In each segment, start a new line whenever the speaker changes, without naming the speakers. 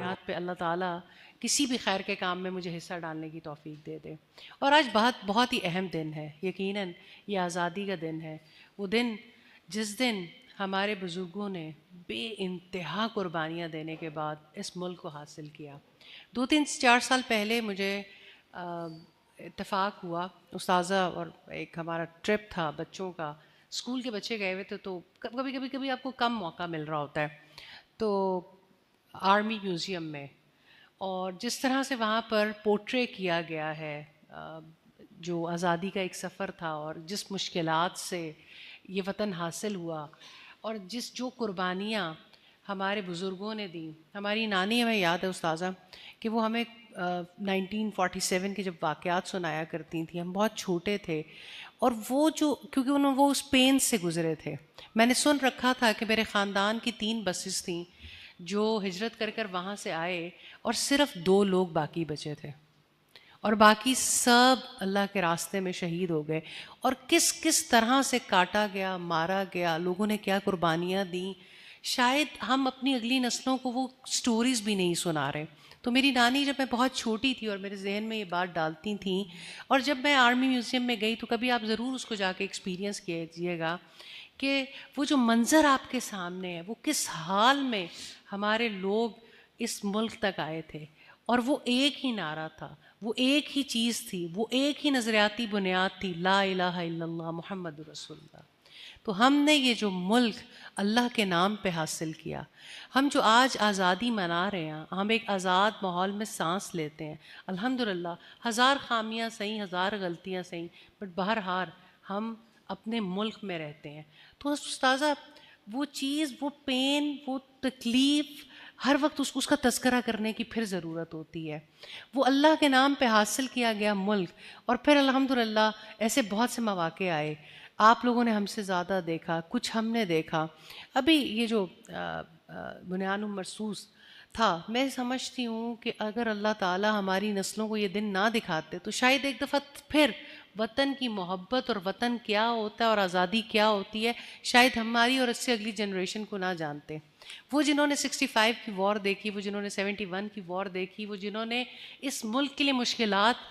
بنیاد پہ اللہ تعالیٰ کسی بھی خیر کے کام میں مجھے حصہ ڈالنے کی توفیق دے دے. اور آج بہت ہی اہم دن ہے. یقیناً یہ آزادی کا دن ہے. وہ دن جس دن ہمارے بزرگوں نے بے انتہا قربانیاں دینے کے بعد اس ملک کو حاصل کیا. 2-3-4 سال پہلے مجھے اتفاق ہوا، استاذہ اور ایک ہمارا ٹرپ تھا بچوں کا، اسکول کے بچے گئے ہوئے تھے، تو کبھی آپ کو کم موقع مل رہا ہوتا ہے. تو آرمی میوزیم میں، اور جس طرح سے وہاں پر پورٹرے کیا گیا ہے جو آزادی کا ایک سفر تھا، اور جس مشکلات سے یہ وطن حاصل ہوا، اور جو قربانیاں ہمارے بزرگوں نے دیں. ہماری نانی، ہمیں یاد ہے استاذہ کہ وہ ہمیں 1947 کے جب واقعات سنایا کرتی تھیں. ہم بہت چھوٹے تھے، اور وہ کیونکہ وہ اس پین سے گزرے تھے. میں نے سن رکھا تھا کہ میرے خاندان کی 3 بسز تھیں جو ہجرت کر وہاں سے آئے، اور صرف 2 لوگ باقی بچے تھے، اور باقی سب اللہ کے راستے میں شہید ہو گئے. اور کس طرح سے کاٹا گیا، مارا گیا، لوگوں نے کیا قربانیاں دیں، شاید ہم اپنی اگلی نسلوں کو وہ سٹوریز بھی نہیں سنا رہے. تو میری نانی جب میں بہت چھوٹی تھی اور میرے ذہن میں یہ بات ڈالتی تھیں، اور جب میں آرمی میوزیم میں گئی تو کبھی آپ ضرور اس کو جا کے ایکسپیرینس کیجیے گا کہ وہ جو منظر آپ کے سامنے ہے، وہ کس حال میں ہمارے لوگ اس ملک تک آئے تھے. اور وہ ایک ہی نعرہ تھا، وہ ایک ہی چیز تھی، وہ ایک ہی نظریاتی بنیاد تھی، لا الہ الا اللہ محمد رسول اللہ. تو ہم نے یہ جو ملک اللہ کے نام پہ حاصل کیا، ہم جو آج آزادی منا رہے ہیں، ہم ایک آزاد ماحول میں سانس لیتے ہیں الحمدللہ. 1000 خامیاں صحیح، 1000 غلطیاں صحیح، بٹ بہرحال ہم اپنے ملک میں رہتے ہیں. تو استاذہ وہ چیز، وہ پین، وہ تکلیف، ہر وقت اس کا تذکرہ کرنے کی پھر ضرورت ہوتی ہے. وہ اللہ کے نام پہ حاصل کیا گیا ملک، اور پھر الحمدللہ ایسے بہت سے مواقع آئے. آپ لوگوں نے ہم سے زیادہ دیکھا، کچھ ہم نے دیکھا. ابھی یہ جو بنیان مرصوص تھا، میں سمجھتی ہوں کہ اگر اللہ تعالیٰ ہماری نسلوں کو یہ دن نہ دکھاتے تو شاید ایک دفعہ پھر وطن کی محبت اور وطن کیا ہوتا ہے اور آزادی کیا ہوتی ہے شاید ہماری اور اس سے اگلی جنریشن کو نہ جانتے. وہ جنہوں نے 65 کی وار دیکھی، وہ جنہوں نے 71 کی وار دیکھی، وہ جنہوں نے اس ملک کے لیے مشکلات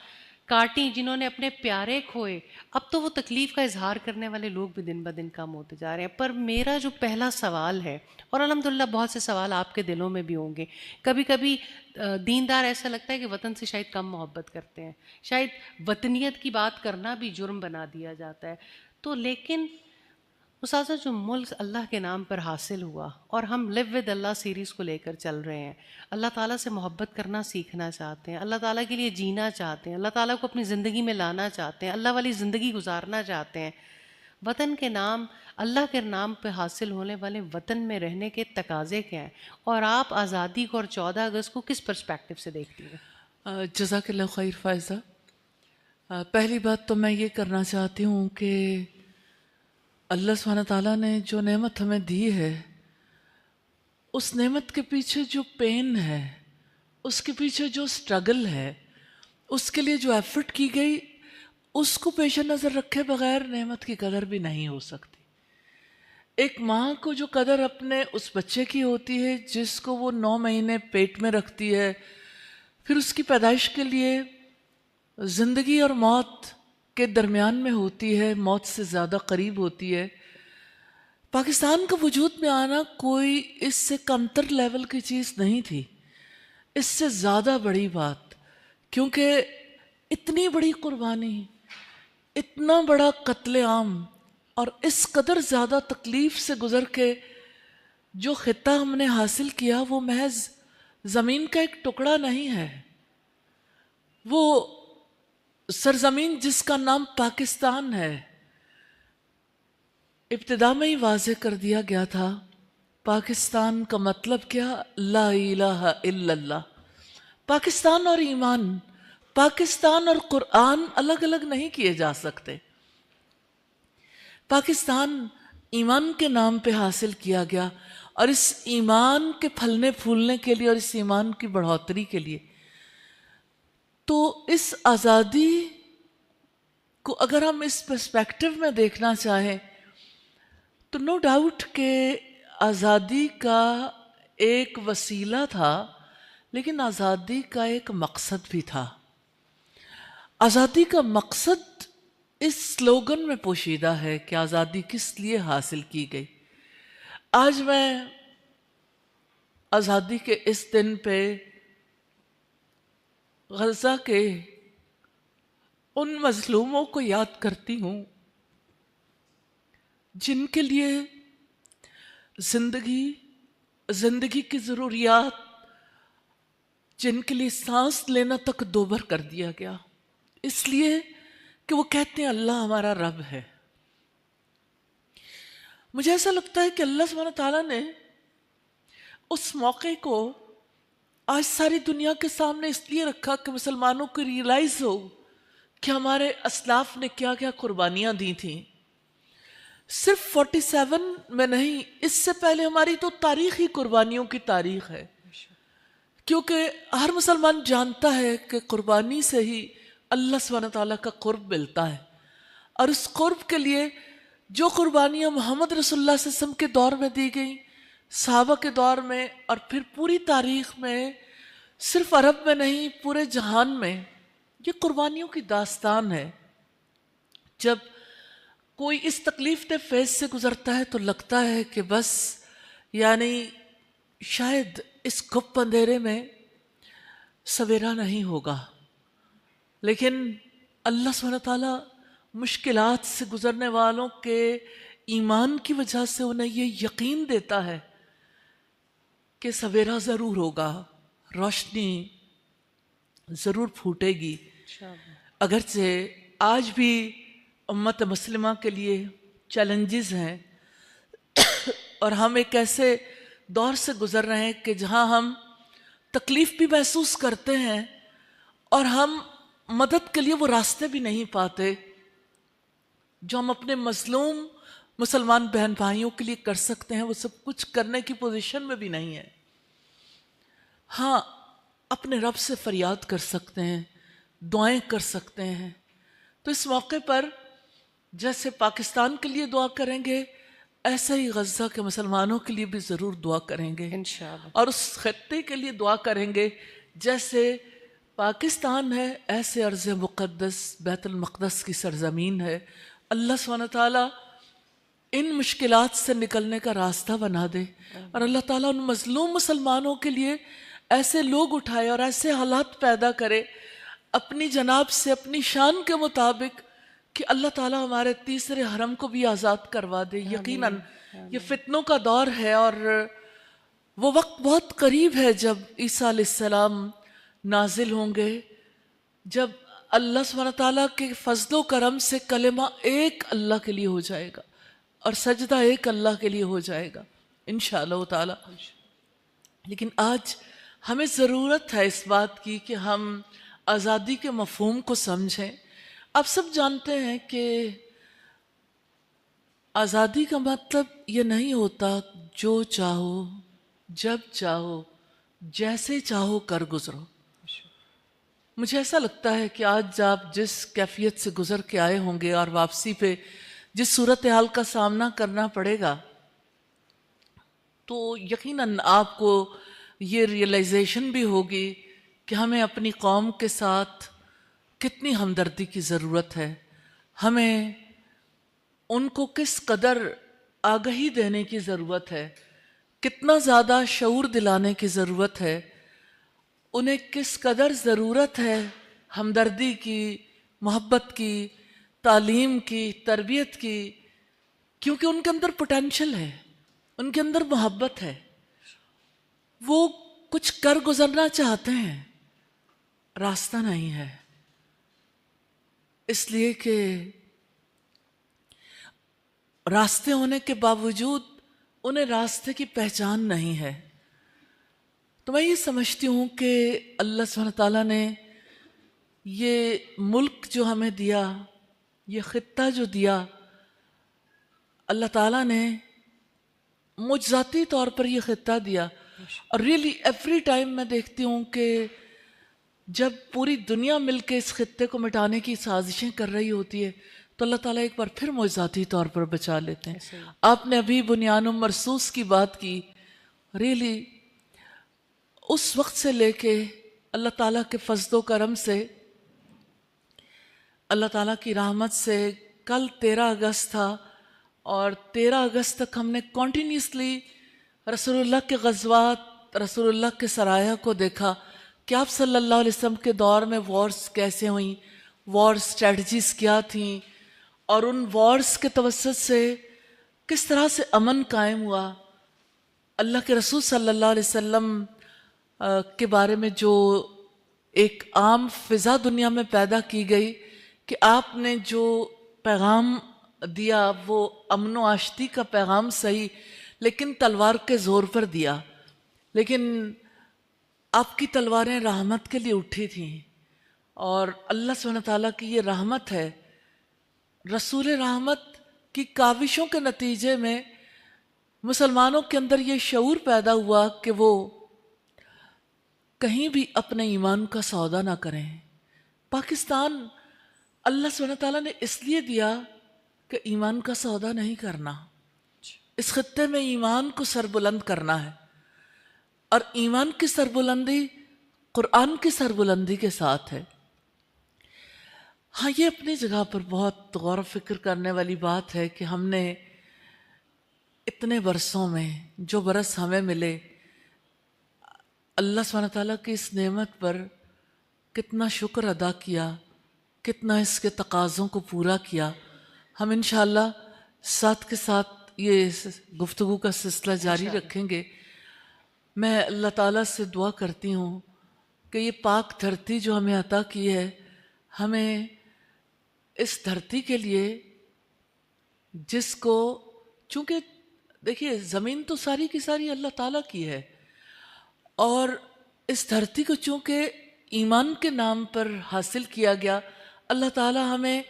کاٹیں، جنہوں نے اپنے پیارے کھوئے، اب تو وہ تکلیف کا اظہار کرنے والے لوگ بھی دن بدن کم ہوتے جا رہے ہیں. پر میرا جو پہلا سوال ہے، اور الحمدللہ بہت سے سوال آپ کے دلوں میں بھی ہوں گے، کبھی کبھی دیندار ایسا لگتا ہے کہ وطن سے شاید کم محبت کرتے ہیں، شاید وطنیت کی بات کرنا بھی جرم بنا دیا جاتا ہے. تو لیکن اساتذہ، جو ملک اللہ کے نام پر حاصل ہوا، اور ہم لیو ود اللہ سیریز کو لے کر چل رہے ہیں، اللہ تعالیٰ سے محبت کرنا سیکھنا چاہتے ہیں، اللہ تعالیٰ کے لیے جینا چاہتے ہیں، اللہ تعالیٰ کو اپنی زندگی میں لانا چاہتے ہیں، اللہ والی زندگی گزارنا چاہتے ہیں. وطن کے نام، اللہ کے نام پہ حاصل ہونے والے وطن میں رہنے کے تقاضے کیا ہیں، اور آپ آزادی کو اور 14 اگست کو کس پرسپیکٹو سے دیکھتی ہیں؟
جزاک اللہ خیر فائزہ. پہلی بات تو میں یہ کرنا چاہتی ہوں کہ اللہ سبحانہ تعالیٰ نے جو نعمت ہمیں دی ہے، اس نعمت کے پیچھے جو پین ہے، اس کے پیچھے جو سٹرگل ہے، اس کے لیے جو ایفرٹ کی گئی، اس کو پیش نظر رکھے بغیر نعمت کی قدر بھی نہیں ہو سکتی. ایک ماں کو جو قدر اپنے اس بچے کی ہوتی ہے جس کو وہ 9 مہینے پیٹ میں رکھتی ہے، پھر اس کی پیدائش کے لیے زندگی اور موت کے درمیان میں ہوتی ہے، موت سے زیادہ قریب ہوتی ہے. پاکستان کا وجود میں آنا کوئی اس سے کمتر لیول کی چیز نہیں تھی، اس سے زیادہ بڑی بات، کیونکہ اتنی بڑی قربانی، اتنا بڑا قتل عام، اور اس قدر زیادہ تکلیف سے گزر کے جو خطہ ہم نے حاصل کیا، وہ محض زمین کا ایک ٹکڑا نہیں ہے. وہ سرزمین جس کا نام پاکستان ہے، ابتدا میں ہی واضح کر دیا گیا تھا پاکستان کا مطلب کیا؟ لا الہ الا اللہ. پاکستان اور ایمان، پاکستان اور قرآن الگ الگ نہیں کیے جا سکتے. پاکستان ایمان کے نام پہ حاصل کیا گیا، اور اس ایمان کے پھلنے پھولنے کے لیے اور اس ایمان کی بڑھوتری کے لیے. تو اس آزادی کو اگر ہم اس پرسپیکٹو میں دیکھنا چاہیں تو نو ڈاؤٹ کہ آزادی کا ایک وسیلہ تھا لیکن آزادی کا ایک مقصد بھی تھا. آزادی کا مقصد اس سلوگن میں پوشیدہ ہے کہ آزادی کس لیے حاصل کی گئی. آج میں آزادی کے اس دن پہ غزہ کے ان مظلوموں کو یاد کرتی ہوں جن کے لیے زندگی کی ضروریات، جن کے لیے سانس لینا تک دوبر کر دیا گیا، اس لیے کہ وہ کہتے ہیں اللہ ہمارا رب ہے. مجھے ایسا لگتا ہے کہ اللہ سبحانہ تعالیٰ نے اس موقع کو آج ساری دنیا کے سامنے اس لیے رکھا کہ مسلمانوں کو ریئلائز ہو کہ ہمارے اسلاف نے کیا کیا قربانیاں دی تھیں. صرف 47 میں نہیں، اس سے پہلے ہماری تو تاریخی قربانیوں کی تاریخ ہے، کیونکہ ہر مسلمان جانتا ہے کہ قربانی سے ہی اللہ سبحانہ تعالیٰ کا قرب ملتا ہے. اور اس قرب کے لیے جو قربانیاں محمد رسول اللہ صلی اللہ علیہ وسلم کے دور میں دی گئیں، صحابہ کے دور میں، اور پھر پوری تاریخ میں، صرف عرب میں نہیں پورے جہان میں، یہ قربانیوں کی داستان ہے. جب کوئی اس تکلیف دہ فیز سے گزرتا ہے تو لگتا ہے کہ بس یعنی شاید اس گپ اندھیرے میں سویرا نہیں ہوگا. لیکن اللہ سبحانہ تعالیٰ مشکلات سے گزرنے والوں کے ایمان کی وجہ سے انہیں یہ یقین دیتا ہے کہ سویرا ضرور ہوگا، روشنی ضرور پھوٹے گی. اگرچہ آج بھی امت مسلمہ کے لیے چیلنجز ہیں اور ہم ایک ایسے دور سے گزر رہے ہیں کہ جہاں ہم تکلیف بھی محسوس کرتے ہیں اور ہم مدد کے لیے وہ راستے بھی نہیں پاتے جو ہم اپنے مظلوم مسلمان بہن بھائیوں کے لیے کر سکتے ہیں. وہ سب کچھ کرنے کی پوزیشن میں بھی نہیں ہے. ہاں، اپنے رب سے فریاد کر سکتے ہیں، دعائیں کر سکتے ہیں. تو اس موقع پر جیسے پاکستان کے لیے دعا کریں گے، ایسے ہی غزہ کے مسلمانوں کے لیے بھی ضرور دعا کریں گے
انشاءاللہ.
اور اس خطے کے لیے دعا کریں گے. جیسے پاکستان ہے، ایسے ارض مقدس بیت المقدس کی سرزمین ہے. اللہ سبحانہ تعالیٰ ان مشکلات سے نکلنے کا راستہ بنا دے اور اللہ تعالیٰ ان مظلوم مسلمانوں کے لیے ایسے لوگ اٹھائے اور ایسے حالات پیدا کرے اپنی جناب سے، اپنی شان کے مطابق، کہ اللہ تعالیٰ ہمارے تیسرے حرم کو بھی آزاد کروا دے. یقیناً یہ فتنوں کا دور ہے اور وہ وقت بہت قریب ہے جب عیسیٰ علیہ السلام نازل ہوں گے، جب اللہ سبحانہ تعالیٰ کے فضل و کرم سے کلمہ ایک اللہ کے لیے ہو جائے گا اور سجدہ ایک اللہ کے لیے ہو جائے گا انشاءاللہ تعالیٰ. لیکن آج ہمیں ضرورت ہے اس بات کی کہ ہم آزادی کے مفہوم کو سمجھیں. آپ سب جانتے ہیں کہ آزادی کا مطلب یہ نہیں ہوتا جو چاہو، جب چاہو، جیسے چاہو کر گزرو. مجھے ایسا لگتا ہے کہ آج آپ جس کیفیت سے گزر کے آئے ہوں گے اور واپسی پہ جس صورتحال کا سامنا کرنا پڑے گا، تو یقیناً آپ کو یہ ریئلائزیشن بھی ہوگی کہ ہمیں اپنی قوم کے ساتھ کتنی ہمدردی کی ضرورت ہے، ہمیں ان کو کس قدر آگہی دینے کی ضرورت ہے، کتنا زیادہ شعور دلانے کی ضرورت ہے، انہیں کس قدر ضرورت ہے ہمدردی کی، محبت کی، تعلیم کی، تربیت کی، کیونکہ ان کے اندر پوٹینشل ہے، ان کے اندر محبت ہے، وہ کچھ کر گزرنا چاہتے ہیں، راستہ نہیں ہے. اس لیے کہ راستے ہونے کے باوجود انہیں راستے کی پہچان نہیں ہے. تو میں یہ سمجھتی ہوں کہ اللہ سبحانہ تعالیٰ نے یہ ملک جو ہمیں دیا، یہ خطہ جو دیا، اللہ تعالیٰ نے معجزاتی طور پر یہ خطہ دیا. اور ریئلی ایوری ٹائم میں دیکھتی ہوں کہ جب پوری دنیا مل کے اس خطے کو مٹانے کی سازشیں کر رہی ہوتی ہے تو اللہ تعالیٰ ایک بار پھر معجزاتی طور پر بچا لیتے ہیں. آپ نے ابھی بنیان مرصوص کی بات کی، ریئلی اس وقت سے لے کے اللہ تعالیٰ کے فضل و کرم سے، اللہ تعالیٰ کی رحمت سے، کل 13 اگست تھا اور 13 اگست تک ہم نے کنٹینیوسلی رسول اللہ کے غزوات، رسول اللہ کے سرایہ کو دیکھا کہ آپ صلی اللہ علیہ وسلم کے دور میں وارز کیسے ہوئیں، وار اسٹریٹجیز کیا تھیں، اور ان وارز کے توسط سے کس طرح سے امن قائم ہوا۔ اللہ کے رسول صلی اللہ علیہ وسلم کے بارے میں جو ایک عام فضا دنیا میں پیدا کی گئی کہ آپ نے جو پیغام دیا وہ امن و آشتی کا پیغام صحیح، لیکن تلوار کے زور پر دیا، لیکن آپ کی تلواریں رحمت کے لیے اٹھی تھیں، اور اللہ سبحانہ تعالیٰ کی یہ رحمت ہے۔ رسول رحمت کی کاوشوں کے نتیجے میں مسلمانوں کے اندر یہ شعور پیدا ہوا کہ وہ کہیں بھی اپنے ایمان کا سودا نہ کریں۔ پاکستان اللہ سبحانہ تعالیٰ نے اس لیے دیا کہ ایمان کا سودا نہیں کرنا، اس خطے میں ایمان کو سربلند کرنا ہے، اور ایمان کی سربلندی قرآن کی سربلندی کے ساتھ ہے۔ ہاں، یہ اپنی جگہ پر بہت غور و فکر کرنے والی بات ہے کہ ہم نے اتنے برسوں میں جو برس ہمیں ملے، اللہ سبحانہ تعالیٰ کی اس نعمت پر کتنا شکر ادا کیا، کتنا اس کے تقاضوں کو پورا کیا۔ ہم انشاءاللہ ساتھ کے ساتھ یہ گفتگو کا سلسلہ جاری رکھیں گے۔ میں اللہ تعالیٰ سے دعا کرتی ہوں کہ یہ پاک دھرتی جو ہمیں عطا کی ہے، ہمیں اس دھرتی کے لیے، جس کو، چونکہ دیکھیے زمین تو ساری کی ساری اللہ تعالیٰ کی ہے، اور اس دھرتی کو چونکہ ایمان کے نام پر حاصل کیا گیا، اللہ تعالیٰ ہمیں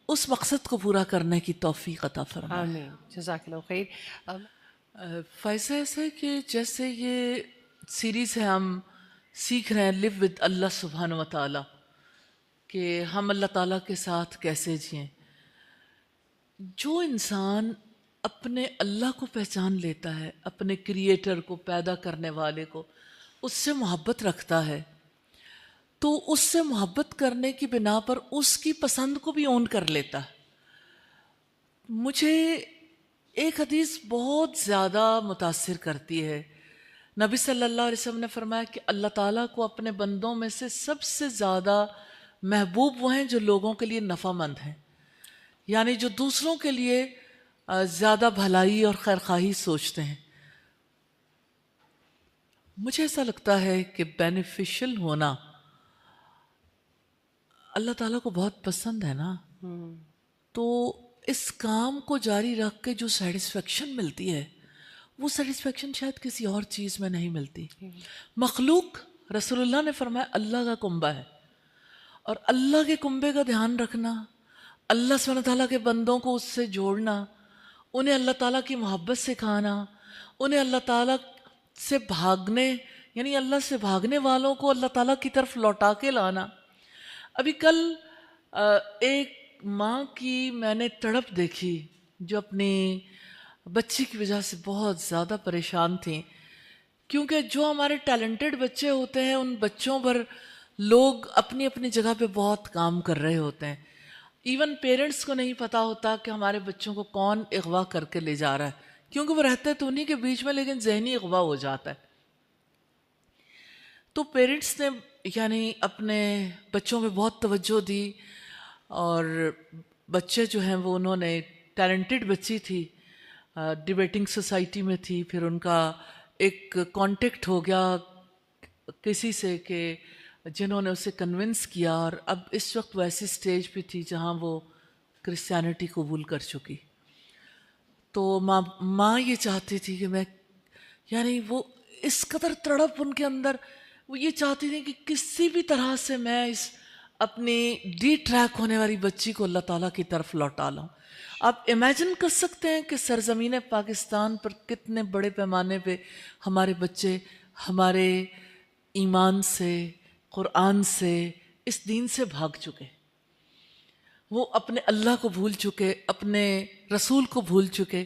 اس مقصد کو پورا کرنے کی توفیق عطا فرمائے۔
آمین، جزاک اللہ خیر۔
فائزہ ایسا ہے کہ جیسے یہ سیریز ہے، ہم سیکھ رہے ہیں لیو ود اللہ سبحانہ و تعالیٰ، کہ ہم اللہ تعالیٰ کے ساتھ کیسے جئیں۔ جو انسان اپنے اللہ کو پہچان لیتا ہے، اپنے کریٹر کو، پیدا کرنے والے کو، اس سے محبت رکھتا ہے، تو اس سے محبت کرنے کی بنا پر اس کی پسند کو بھی اون کر لیتا ہے۔ مجھے ایک حدیث بہت زیادہ متاثر کرتی ہے۔ نبی صلی اللہ علیہ وسلم نے فرمایا کہ اللہ تعالیٰ کو اپنے بندوں میں سے سب سے زیادہ محبوب وہ ہیں جو لوگوں کے لیے نفع مند ہیں، یعنی جو دوسروں کے لیے زیادہ بھلائی اور خیرخواہی سوچتے ہیں۔ مجھے ایسا لگتا ہے کہ بینیفیشل ہونا اللہ تعالیٰ کو بہت پسند ہے نا، تو اس کام کو جاری رکھ کے جو سیٹسفیکشن ملتی ہے، وہ سیٹسفیکشن شاید کسی اور چیز میں نہیں ملتی۔ مخلوق، رسول اللہ نے فرمایا، اللہ کا کنبہ ہے، اور اللہ کے کنبے کا دھیان رکھنا، اللہ سبحانہ تعالیٰ کے بندوں کو اس سے جوڑنا، انہیں اللہ تعالیٰ کی محبت سکھانا، انہیں اللہ تعالیٰ سے بھاگنے، یعنی اللہ سے بھاگنے والوں کو اللہ تعالیٰ کی طرف لوٹا کے لانا۔ ابھی کل ایک ماں کی میں نے تڑپ دیکھی جو اپنی بچی کی وجہ سے بہت زیادہ پریشان تھیں، کیونکہ جو ہمارے ٹیلنٹڈ بچے ہوتے ہیں ان بچوں پر لوگ اپنی اپنی جگہ پہ بہت کام کر رہے ہوتے ہیں۔ ایون پیرنٹس کو نہیں پتہ ہوتا کہ ہمارے بچوں کو کون اغوا کر کے لے جا رہا ہے، کیونکہ وہ رہتے تو انہی کے بیچ میں، لیکن ذہنی اغوا ہو جاتا ہے۔ تو پیرنٹس نے یعنی اپنے بچوں پہ بہت توجہ دی، اور بچے جو ہیں وہ انہوں نے، ٹیلنٹڈ بچی تھی، ڈیبیٹنگ سوسائٹی میں تھی، پھر ان کا ایک کانٹیکٹ ہو گیا کسی سے کہ جنہوں نے اسے کنونس کیا، اور اب اس وقت وہ ایسی سٹیج پہ تھی جہاں وہ کرسچینٹی قبول کر چکی۔ تو ماں یہ چاہتی تھی کہ میں، یعنی وہ اس قدر تڑپ ان کے اندر، وہ یہ چاہتی تھی کہ کسی بھی طرح سے میں اس اپنی ڈی ٹریک ہونے والی بچی کو اللہ تعالیٰ کی طرف لوٹا لاؤں۔ آپ امیجن کر سکتے ہیں کہ سرزمین پاکستان پر کتنے بڑے پیمانے پہ ہمارے بچے ہمارے ایمان سے، قرآن سے، اس دین سے بھاگ چکے، وہ اپنے اللہ کو بھول چکے، اپنے رسول کو بھول چکے۔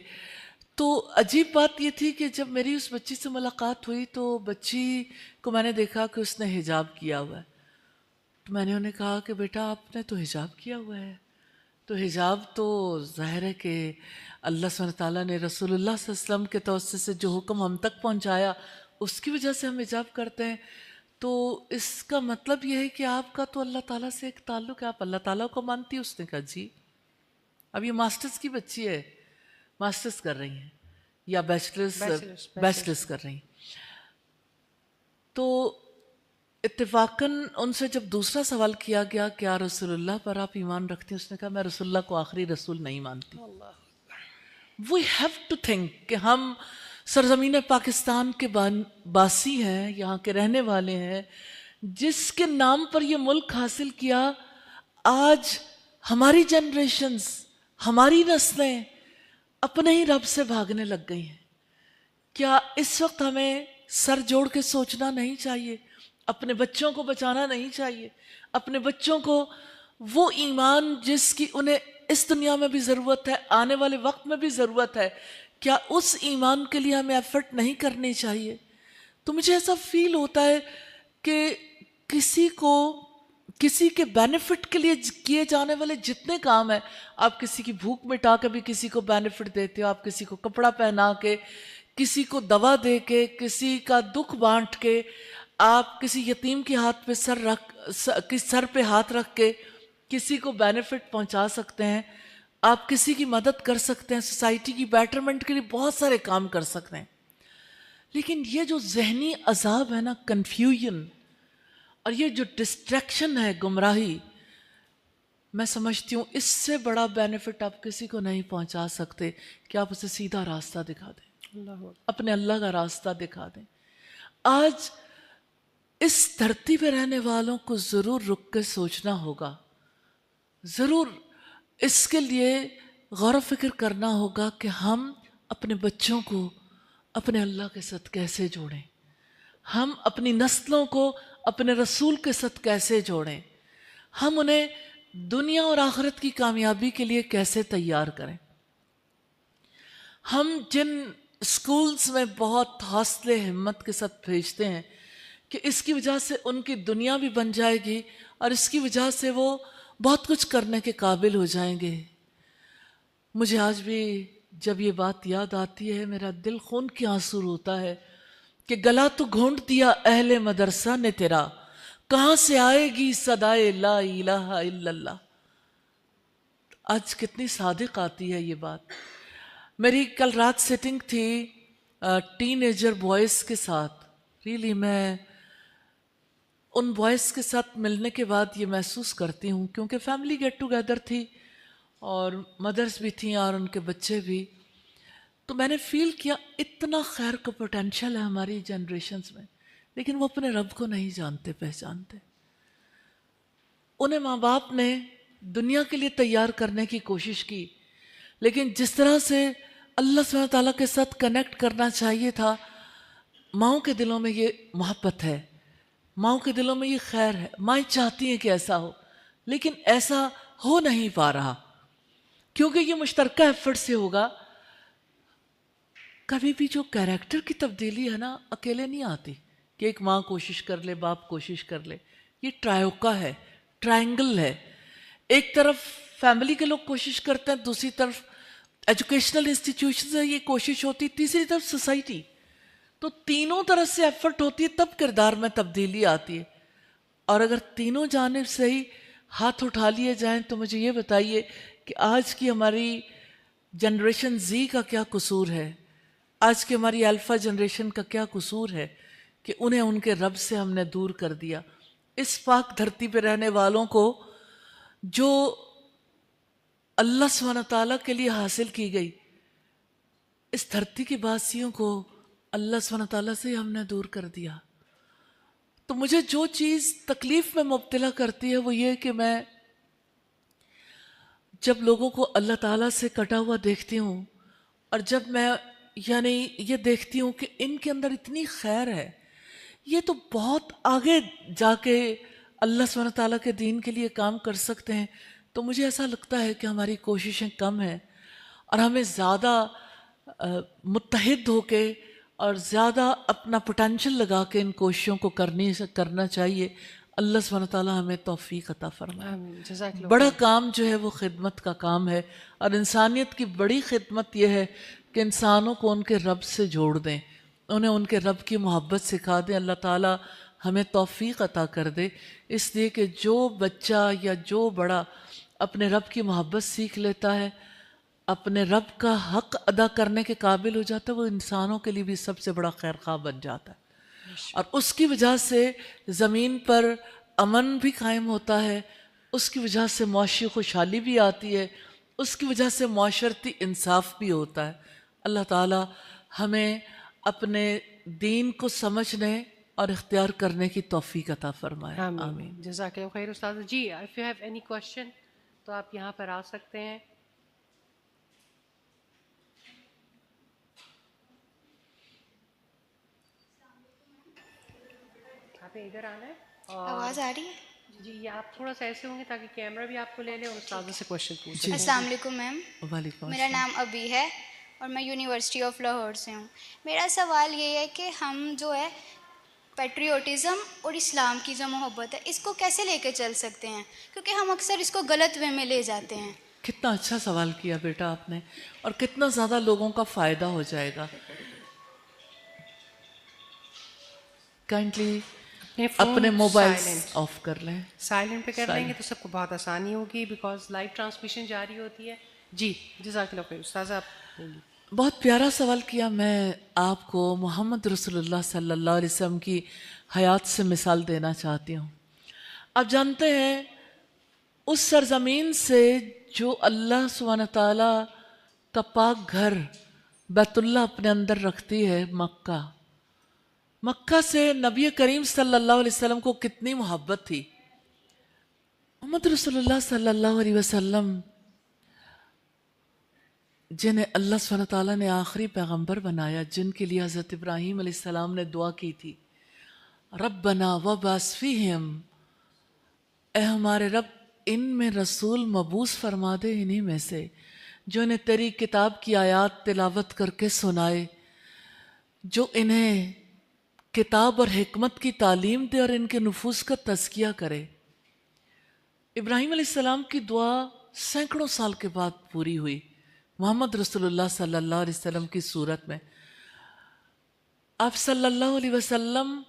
تو عجیب بات یہ تھی کہ جب میری اس بچی سے ملاقات ہوئی تو بچی کو میں نے دیکھا کہ اس نے حجاب کیا ہوا ہے. تو میں نے انہیں کہا کہ بیٹا آپ نے تو حجاب کیا ہوا ہے. تو حجاب تو ظاہر ہے کہ اللہ سبحانہ تعالیٰ نے رسول اللہ صلی اللہ علیہ وسلم کے توسط سے جو حکم ہم تک پہنچایا اس کی وجہ سے ہم حجاب کرتے ہیں. تو اس کا مطلب یہ ہے کہ آپ کا تو اللہ تعالیٰ سے ایک تعلق ہے, آپ اللہ تعالیٰ کو مانتی. اس نے کہا جی. اب یہ ماسٹرز کی بچی ہے, ماسٹرز کر رہی ہیں یا بیچلرز کر رہی ہیں. تو اتفاقاً ان سے جب دوسرا سوال کیا گیا کیا رسول اللہ پر آپ ایمان رکھتے ہیں, اس نے کہا میں رسول اللہ کو آخری رسول نہیں مانتی. وی ہیو ٹو تھنک کہ ہم سرزمین پاکستان کے باسی ہیں, یہاں کے رہنے والے ہیں, جس کے نام پر یہ ملک حاصل کیا. آج ہماری جنریشنز, ہماری نسلیں اپنے ہی رب سے بھاگنے لگ گئی ہیں. کیا اس وقت ہمیں سر جوڑ کے سوچنا نہیں چاہیے, اپنے بچوں کو بچانا نہیں چاہیے, اپنے بچوں کو وہ ایمان جس کی انہیں اس دنیا میں بھی ضرورت ہے, آنے والے وقت میں بھی ضرورت ہے, کیا اس ایمان کے لیے ہمیں ایفرٹ نہیں کرنی چاہیے؟ تو مجھے ایسا فیل ہوتا ہے کہ کسی کے بینیفٹ کے لیے کیے جانے والے جتنے کام ہیں, آپ کسی کی بھوک مٹا کے بھی کسی کو بینیفٹ دیتے ہو, آپ کسی کو کپڑا پہنا کے, کسی کو دوا دے کے, کسی کا دکھ بانٹ کے, آپ کسی یتیم کے ہاتھ پہ سر پہ ہاتھ رکھ کے کسی کو بینیفٹ پہنچا سکتے ہیں, آپ کسی کی مدد کر سکتے ہیں, سوسائٹی کی بیٹرمنٹ کے لیے بہت سارے کام کر سکتے ہیں. لیکن یہ جو ذہنی عذاب ہے نا, کنفیوژن, اور یہ جو ڈسٹریکشن ہے, گمراہی, میں سمجھتی ہوں اس سے بڑا بینیفٹ آپ کسی کو نہیں پہنچا سکتے کہ آپ اسے سیدھا راستہ دکھا دیں, اپنے اللہ کا راستہ دکھا دیں. آج اس دھرتی پہ رہنے والوں کو ضرور رک کے سوچنا ہوگا, ضرور اس کے لیے غور و فکر کرنا ہوگا کہ ہم اپنے بچوں کو اپنے اللہ کے ساتھ کیسے جوڑیں, ہم اپنی نسلوں کو اپنے رسول کے ساتھ کیسے جوڑیں, ہم انہیں دنیا اور آخرت کی کامیابی کے لیے کیسے تیار کریں. ہم جن اسکولز میں بہت حوصلے ہمت کے ساتھ بھیجتے ہیں کہ اس کی وجہ سے ان کی دنیا بھی بن جائے گی اور اس کی وجہ سے وہ بہت کچھ کرنے کے قابل ہو جائیں گے. مجھے آج بھی جب یہ بات یاد آتی ہے میرا دل خون کے آنسو ہوتا ہے کہ گلا تو گھونٹ دیا اہل مدرسہ نے تیرا, کہاں سے آئے گی صدائے لا الہ الا اللہ. آج کتنی صادق آتی ہے یہ بات. میری کل رات سیٹنگ تھی ٹین ایجر بوائز کے ساتھ. ریلی میں ان بوائز کے ساتھ ملنے کے بعد یہ محسوس کرتی ہوں, کیونکہ فیملی گیٹ ٹوگیدر تھی اور مدرس بھی تھیں اور ان کے بچے بھی, تو میں نے فیل کیا اتنا خیر کا پوٹینشیل ہے ہماری جنریشنز میں, لیکن وہ اپنے رب کو نہیں جانتے پہچانتے. انہیں ماں باپ نے دنیا کے لیے تیار کرنے کی کوشش کی, لیکن جس طرح سے اللہ سبحانہ تعالیٰ کے ساتھ کنیکٹ کرنا چاہیے تھا, ماؤں کے دلوں میں یہ محبت ہے, ماؤں کے دلوں میں یہ خیر ہے, مائیں چاہتی ہیں کہ ایسا ہو, لیکن ایسا ہو نہیں پا رہا کیونکہ یہ مشترکہ ایفرٹ سے ہوگا. کبھی بھی جو کیریکٹر کی تبدیلی ہے نا, اکیلے نہیں آتی کہ ایک ماں کوشش کر لے, باپ کوشش کر لے. یہ ٹرائیوکا ہے, ٹرائنگل ہے. ایک طرف فیملی کے لوگ کوشش کرتے ہیں, دوسری طرف ایجوکیشنل انسٹیٹیوشن سے یہ کوشش ہوتی, تیسری طرف سوسائٹی. تو تینوں طرف سے ایفرٹ ہوتی ہے تب کردار میں تبدیلی آتی ہے. اور اگر تینوں جانب سے ہی ہاتھ اٹھا لیے جائیں تو مجھے یہ بتائیے کہ آج کی ہماری جنریشن زی کا کیا قصور ہے, آج کی ہماری الفا جنریشن کا کیا قصور ہے کہ انہیں ان کے رب سے ہم نے دور کر دیا. اس پاک دھرتی پہ رہنے والوں کو جو اللہ سبحانہ تعالیٰ کے لیے حاصل کی گئی, اس دھرتی کے باسیوں کو اللہ سبحانہ تعالیٰ سے ہم نے دور کر دیا. تو مجھے جو چیز تکلیف میں مبتلا کرتی ہے وہ یہ کہ میں جب لوگوں کو اللہ تعالیٰ سے کٹا ہوا دیکھتی ہوں, اور جب میں یعنی یہ دیکھتی ہوں کہ ان کے اندر اتنی خیر ہے, یہ تو بہت آگے جا کے اللہ سبحانہ تعالیٰ کے دین کے لیے کام کر سکتے ہیں, تو مجھے ایسا لگتا ہے کہ ہماری کوششیں کم ہیں اور ہمیں زیادہ متحد ہو کے اور زیادہ اپنا پوٹینشل لگا کے ان کوششوں کو کرنا چاہیے. اللہ سبحانہ تعالیٰ ہمیں توفیق عطا فرمائے.
آمین. جزاک اللہ
بڑا
خیر.
کام جو ہے وہ خدمت کا کام ہے، اور انسانیت کی بڑی خدمت یہ ہے کہ انسانوں کو ان کے رب سے جوڑ دیں، انہیں ان کے رب کی محبت سکھا دیں. اللہ تعالیٰ ہمیں توفیق عطا کر دے، اس لیے کہ جو بچہ یا جو بڑا اپنے رب کی محبت سیکھ لیتا ہے، اپنے رب کا حق ادا کرنے کے قابل ہو جاتا ہے، وہ انسانوں کے لیے بھی سب سے بڑا خیر خواہ بن جاتا ہے. اور اس کی وجہ سے زمین پر امن بھی قائم ہوتا ہے، اس کی وجہ سے معاشی خوشحالی بھی آتی ہے، اس کی وجہ سے معاشرتی انصاف بھی ہوتا ہے. اللہ تعالی ہمیں اپنے دین کو سمجھنے اور اختیار کرنے کی توفیق عطا فرمائے. آمین.
آمین. جزاک اللہ خیر استاذ ji. If you have any question تو آپ یہاں پر آ سکتے ہیں. آپ ادھر آنا ہے. اور
آواز آ رہی ہے؟
جی یہ آپ تھوڑا سا ایسے ہوں گے تاکہ کیمرہ بھی آپ کو لے لے اور استاذ سے کوشچن پوچھ
جی.
السلام علیکم میم.
وعلیکم
میرا
السلام.
نام ابی ہے اور میں یونیورسٹی آف لاہور سے ہوں. میرا سوال یہ ہے کہ ہم جو ہے پیٹریوٹزم اور اسلام کی جو محبت ہے اس کو کیسے لے کے چل سکتے ہیں، کیونکہ ہم اکثر اس کو غلط وے میں لے جاتے ہیں.
کتنا اچھا سوال کیا بیٹا آپ نے، اور کتنا زیادہ لوگوں کا فائدہ ہو جائے گا. کائنڈلی اپنے موبائل آف کر لیں.
سائلنٹ پہ کر لیں گے تو سب کو بہت آسانی ہوگی، بیکاز لائیو ٹرانسمیشن جاری ہوتی ہے. جی جزاک اللہ خیر. استاذ آپ
بہت پیارا سوال کیا. میں آپ کو محمد رسول اللہ صلی اللہ علیہ وسلم کی حیات سے مثال دینا چاہتی ہوں. آپ جانتے ہیں اس سرزمین سے جو اللہ سبحانہ تعالیٰ کا پاک گھر بیت اللہ اپنے اندر رکھتی ہے، مکہ، مکہ سے نبی کریم صلی اللہ علیہ وسلم کو کتنی محبت تھی. محمد رسول اللہ صلی اللہ علیہ وسلم جنہیں اللہ سبحانہ تعالیٰ نے آخری پیغمبر بنایا، جن کے لیے حضرت ابراہیم علیہ السلام نے دعا کی تھی، ربنا وبعث فیہم، اے ہمارے رب ان میں رسول مبعوث فرما دے، انہی میں سے جو انہیں تیری کتاب کی آیات تلاوت کر کے سنائے، جو انہیں کتاب اور حکمت کی تعلیم دے اور ان کے نفوس کا تزکیہ کرے. ابراہیم علیہ السلام کی دعا سینکڑوں سال کے بعد پوری ہوئی محمد رسول اللہ صلی اللہ علیہ وسلم کی صورت میں. آپ صلی اللہ علیہ وسلم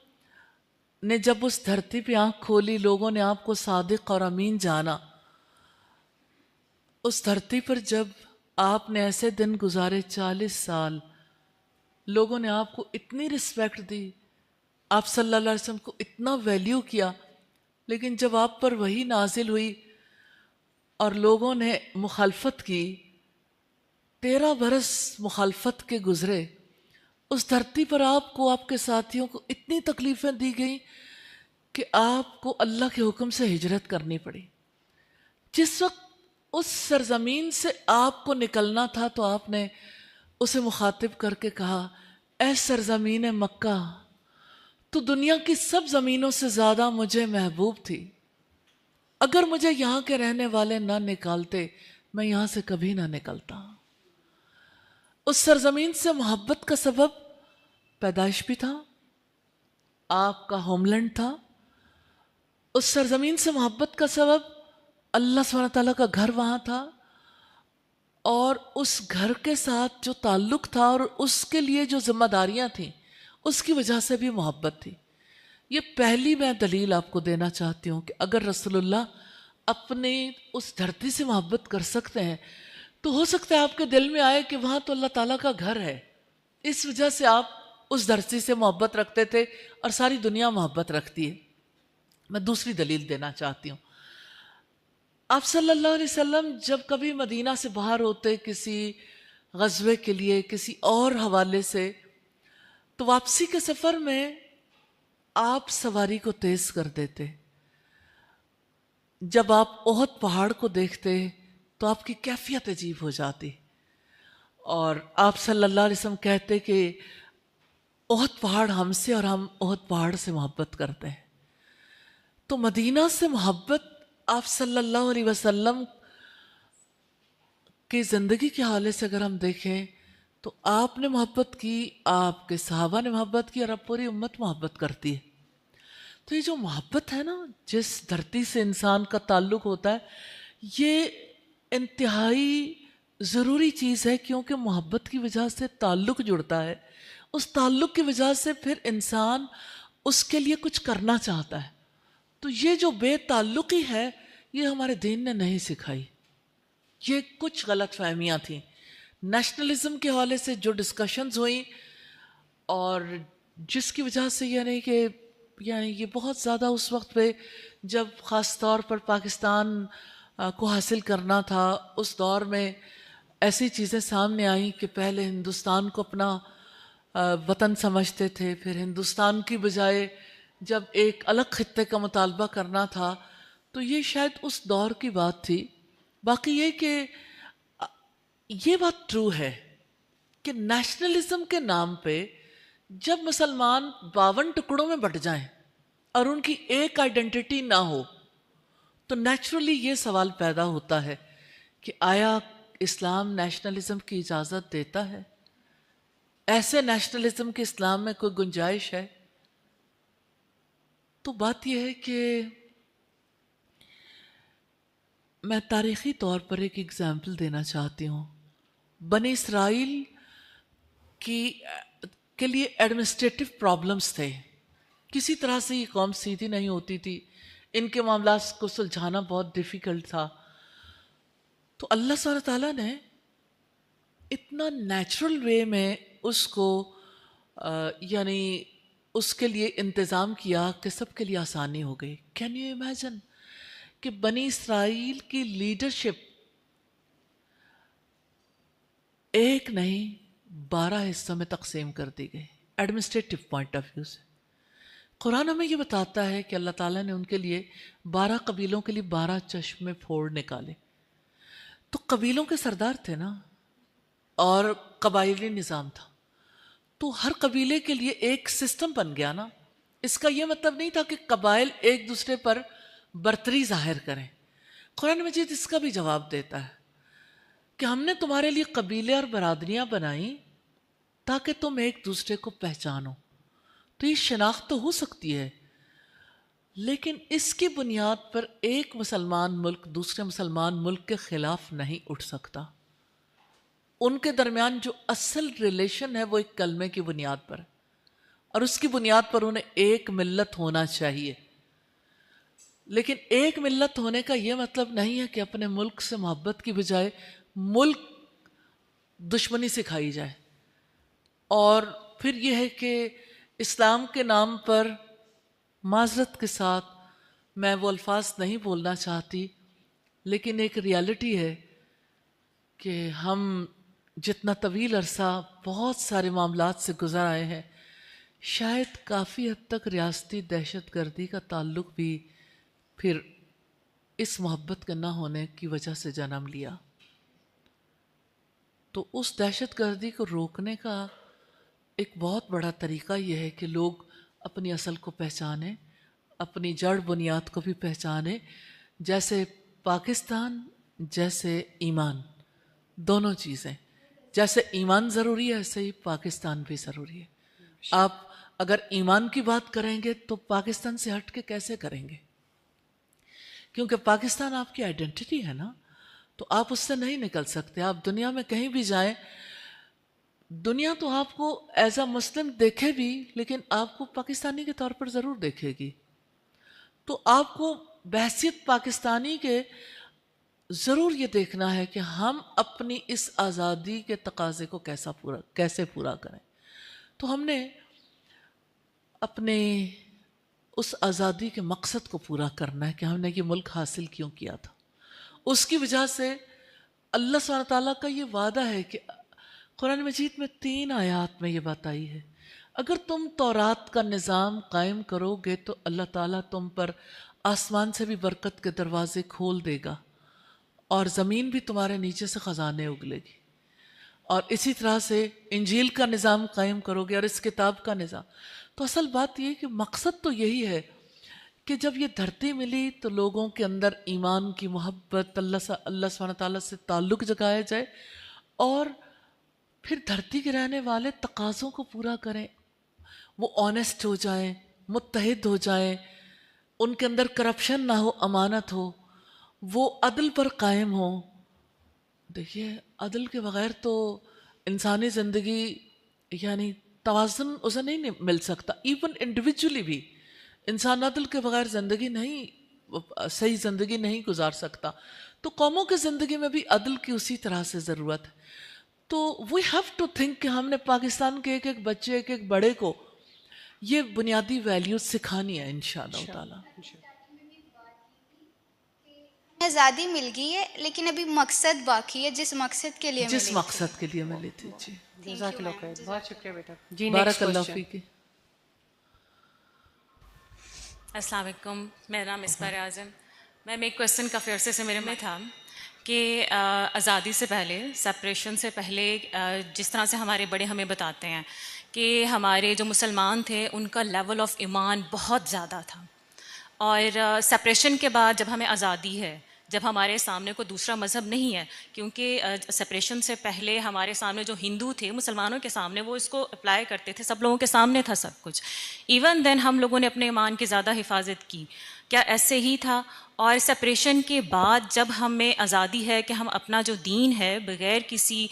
نے جب اس دھرتی پہ آنکھ کھولی، لوگوں نے آپ کو صادق اور امین جانا. اس دھرتی پر جب آپ نے ایسے دن گزارے 40 سال، لوگوں نے آپ کو اتنی رسپیکٹ دی، آپ صلی اللہ علیہ وسلم کو اتنا ویلیو کیا، لیکن جب آپ پر وحی نازل ہوئی اور لوگوں نے مخالفت کی، 13 برس مخالفت کے گزرے، اس دھرتی پر آپ کو، آپ کے ساتھیوں کو اتنی تکلیفیں دی گئیں کہ آپ کو اللہ کے حکم سے ہجرت کرنی پڑی. جس وقت اس سرزمین سے آپ کو نکلنا تھا تو آپ نے اسے مخاطب کر کے کہا، اے سرزمین مکہ، تو دنیا کی سب زمینوں سے زیادہ مجھے محبوب تھی. اگر مجھے یہاں کے رہنے والے نہ نکالتے، میں یہاں سے کبھی نہ نکلتا. اس سرزمین سے محبت کا سبب پیدائش بھی تھا، آپ کا ہوم لینڈ تھا. اس سرزمین سے محبت کا سبب اللہ سبحانہ تعالیٰ کا گھر وہاں تھا، اور اس گھر کے ساتھ جو تعلق تھا اور اس کے لیے جو ذمہ داریاں تھیں، اس کی وجہ سے بھی محبت تھی. یہ پہلی میں دلیل آپ کو دینا چاہتی ہوں کہ اگر رسول اللہ اپنی اس دھرتی سے محبت کر سکتے ہیں تو ہو سکتا ہے آپ کے دل میں آئے کہ وہاں تو اللہ تعالیٰ کا گھر ہے، اس وجہ سے آپ اس دھرتی سے محبت رکھتے تھے اور ساری دنیا محبت رکھتی ہے. میں دوسری دلیل دینا چاہتی ہوں. آپ صلی اللہ علیہ وسلم جب کبھی مدینہ سے باہر ہوتے کسی غزوے کے لیے، کسی اور حوالے سے، تو واپسی کے سفر میں آپ سواری کو تیز کر دیتے. جب آپ احد پہاڑ کو دیکھتے تو آپ کی کیفیت عجیب ہو جاتی، اور آپ صلی اللہ علیہ وسلم کہتے کہ احد پہاڑ ہم سے اور ہم احد پہاڑ سے محبت کرتے ہیں. تو مدینہ سے محبت آپ صلی اللہ علیہ وسلم کی زندگی کے حوالے سے اگر ہم دیکھیں تو آپ نے محبت کی، آپ کے صحابہ نے محبت کی، اور اب پوری امت محبت کرتی ہے. تو یہ جو محبت ہے نا، جس دھرتی سے انسان کا تعلق ہوتا ہے، یہ انتہائی ضروری چیز ہے، کیونکہ محبت کی وجہ سے تعلق جڑتا ہے. اس تعلق کی وجہ سے پھر انسان اس کے لیے کچھ کرنا چاہتا ہے. تو یہ جو بے تعلقی ہے، یہ ہمارے دین نے نہیں سکھائی. یہ کچھ غلط فہمیاں تھیں. نیشنلزم کے حوالے سے جو ڈسکشنز ہوئیں، اور جس کی وجہ سے کہ یہ بہت زیادہ اس وقت پہ، جب خاص طور پر پاکستان کو حاصل کرنا تھا، اس دور میں ایسی چیزیں سامنے آئیں کہ پہلے ہندوستان کو اپنا وطن سمجھتے تھے، پھر ہندوستان کی بجائے جب ایک الگ خطے کا مطالبہ کرنا تھا، تو یہ شاید اس دور کی بات تھی. باقی یہ کہ یہ بات ٹرو ہے کہ نیشنلزم کے نام پہ جب مسلمان 52 ٹکڑوں میں بٹ جائیں اور ان کی ایک آئیڈینٹی نہ ہو، تو نیچرلی یہ سوال پیدا ہوتا ہے کہ آیا اسلام نیشنلزم کی اجازت دیتا ہے؟ ایسے نیشنلزم کے اسلام میں کوئی گنجائش ہے؟ تو بات یہ ہے کہ میں تاریخی طور پر ایک ایگزامپل دینا چاہتی ہوں. بنی اسرائیل کے لیے ایڈمنسٹریٹو پرابلمز تھے. کسی طرح سے یہ قوم سیدھی نہیں ہوتی تھی، ان کے معاملات کو سلجھانا بہت ڈیفیکلٹ تھا. تو اللہ سبحانہ تعالیٰ نے اتنا نیچرل وے میں اس کو اس کے لیے انتظام کیا کہ سب کے لیے آسانی ہو گئی. کین یو امیجن کہ بنی اسرائیل کی لیڈرشپ ایک نہیں 12 حصوں میں تقسیم کر دی گئی ایڈمنسٹریٹو پوائنٹ آف ویو سے. قرآن ہمیں یہ بتاتا ہے کہ اللہ تعالیٰ نے ان کے لیے 12 قبیلوں کے لیے 12 چشمے پھوڑ نکالے. تو قبیلوں کے سردار تھے نا، اور قبائلی نظام تھا، تو ہر قبیلے کے لیے ایک سسٹم بن گیا نا. اس کا یہ مطلب نہیں تھا کہ قبائل ایک دوسرے پر برتری ظاہر کریں. قرآن مجید اس کا بھی جواب دیتا ہے کہ ہم نے تمہارے لیے قبیلے اور برادریاں بنائیں تاکہ تم ایک دوسرے کو پہچانو. تو یہ شناخت تو ہو سکتی ہے، لیکن اس کی بنیاد پر ایک مسلمان ملک دوسرے مسلمان ملک کے خلاف نہیں اٹھ سکتا. ان کے درمیان جو اصل ریلیشن ہے وہ ایک کلمے کی بنیاد پر، اور اس کی بنیاد پر انہیں ایک ملت ہونا چاہیے. لیکن ایک ملت ہونے کا یہ مطلب نہیں ہے کہ اپنے ملک سے محبت کی بجائے ملک دشمنی سکھائی جائے. اور پھر یہ ہے کہ اسلام کے نام پر، معذرت کے ساتھ میں وہ الفاظ نہیں بولنا چاہتی، لیکن ایک ریالٹی ہے کہ ہم جتنا طویل عرصہ بہت سارے معاملات سے گزر آئے ہیں، شاید کافی حد تک ریاستی دہشت گردی کا تعلق بھی پھر اس محبت کے نہ ہونے کی وجہ سے جنم لیا. تو اس دہشت گردی کو روکنے کا ایک بہت بڑا طریقہ یہ ہے کہ لوگ اپنی اصل کو پہچانیں، اپنی جڑ بنیاد کو بھی پہچانیں. جیسے پاکستان، جیسے ایمان، دونوں چیزیں. جیسے ایمان ضروری ہے، ایسے ہی پاکستان بھی ضروری ہے. آپ اگر ایمان کی بات کریں گے تو پاکستان سے ہٹ کے کیسے کریں گے؟ کیونکہ پاکستان آپ کی آئیڈینٹی ہے نا، تو آپ اس سے نہیں نکل سکتے. آپ دنیا میں کہیں بھی جائیں، دنیا تو آپ کو ایز اے مسلم دیکھے بھی، لیکن آپ کو پاکستانی کے طور پر ضرور دیکھے گی. تو آپ کو بحیثیت پاکستانی کے ضرور یہ دیکھنا ہے کہ ہم اپنی اس آزادی کے تقاضے کو کیسے پورا کریں. تو ہم نے اپنے اس آزادی کے مقصد کو پورا کرنا ہے کہ ہم نے یہ ملک حاصل کیوں کیا تھا. اس کی وجہ سے اللہ سبحانہ تعالیٰ کا یہ وعدہ ہے کہ قرآن مجید میں 3 آیات میں یہ بات آئی ہے، اگر تم تورات کا نظام قائم کرو گے تو اللہ تعالیٰ تم پر آسمان سے بھی برکت کے دروازے کھول دے گا، اور زمین بھی تمہارے نیچے سے خزانے اگلے گی. اور اسی طرح سے انجیل کا نظام قائم کرو گے اور اس کتاب کا نظام. تو اصل بات یہ کہ مقصد تو یہی ہے کہ جب یہ دھرتی ملی تو لوگوں کے اندر ایمان کی محبت، اللہ سبحانہ تعالیٰ سے تعلق جگایا جائے، اور پھر دھرتی کے رہنے والے تقاضوں کو پورا کریں، وہ آنیسٹ ہو جائیں، متحد ہو جائیں، ان کے اندر کرپشن نہ ہو، امانت ہو، وہ عدل پر قائم ہو. دیکھیے عدل کے بغیر تو انسانی زندگی یعنی توازن اسے نہیں مل سکتا. ایون انڈیویجولی بھی انسان عدل کے بغیر زندگی نہیں، صحیح زندگی نہیں گزار سکتا. تو قوموں کی زندگی میں بھی عدل کی اسی طرح سے ضرورت ہے. تو وی ہیو ٹو تھنک کہ ہم نے پاکستان کے ایک ایک بچے، ایک ایک بڑے کو یہ بنیادی ویلیوز سکھانی ہے انشاءاللہ تعالیٰ.
آزادی مل گئی ہے لیکن ابھی مقصد باقی ہے، جس مقصد کے لیے
جس
ملی.
مقصد کے لیے ملی تھی. جی
جزاک اللہ خیر، بہت شکریہ بیٹا. جی
بارک
نیکسٹ
اللہ
کوشچن.
فیک.
السلام علیکم، میرا نام اسپر اعظم. میم ایک کویسچن کافی عرصے سے میرے میں تھا کہ آزادی سے پہلے، سپریشن سے پہلے، جس طرح سے ہمارے بڑے ہمیں بتاتے ہیں کہ ہمارے جو مسلمان تھے ان کا لیول آف ایمان بہت زیادہ تھا، اور سپریشن کے بعد جب ہمیں آزادی ہے، جب ہمارے سامنے کوئی دوسرا مذہب نہیں ہے، کیونکہ سپریشن سے پہلے ہمارے سامنے جو ہندو تھے، مسلمانوں کے سامنے وہ اس کو اپلائی کرتے تھے، سب لوگوں کے سامنے تھا سب کچھ. ایون دین ہم لوگوں نے اپنے ایمان کی زیادہ حفاظت کی. کیا ایسے ہی تھا؟ اور سپریشن کے بعد جب ہمیں آزادی ہے کہ ہم اپنا جو دین ہے بغیر کسی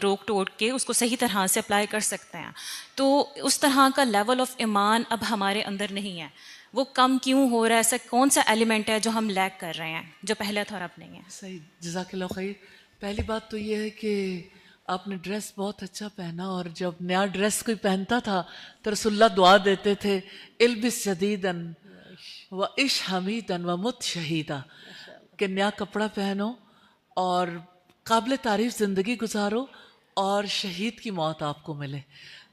روک ٹوک کے اس کو صحیح طرح سے اپلائی کر سکتے ہیں، تو اس طرح کا لیول آف ایمان اب ہمارے اندر نہیں ہے. وہ کم کیوں ہو رہا ہے؟ ایسا کون سا ایلیمنٹ ہے جو ہم لیک کر رہے ہیں جو پہلے تھا اور اب نہیں ہے؟
صحیح، جزاک اللہ خیر. پہلی بات تو یہ ہے کہ آپ نے ڈریس بہت اچھا پہنا، اور جب نیا ڈریس کوئی پہنتا تھا تو رسول اللہ دعا دیتے تھے البس جدیداً و عش حمیداً و مت شہیدہ، کہ نیا کپڑا پہنو اور قابل تعریف زندگی گزارو اور شہید کی موت آپ کو ملے.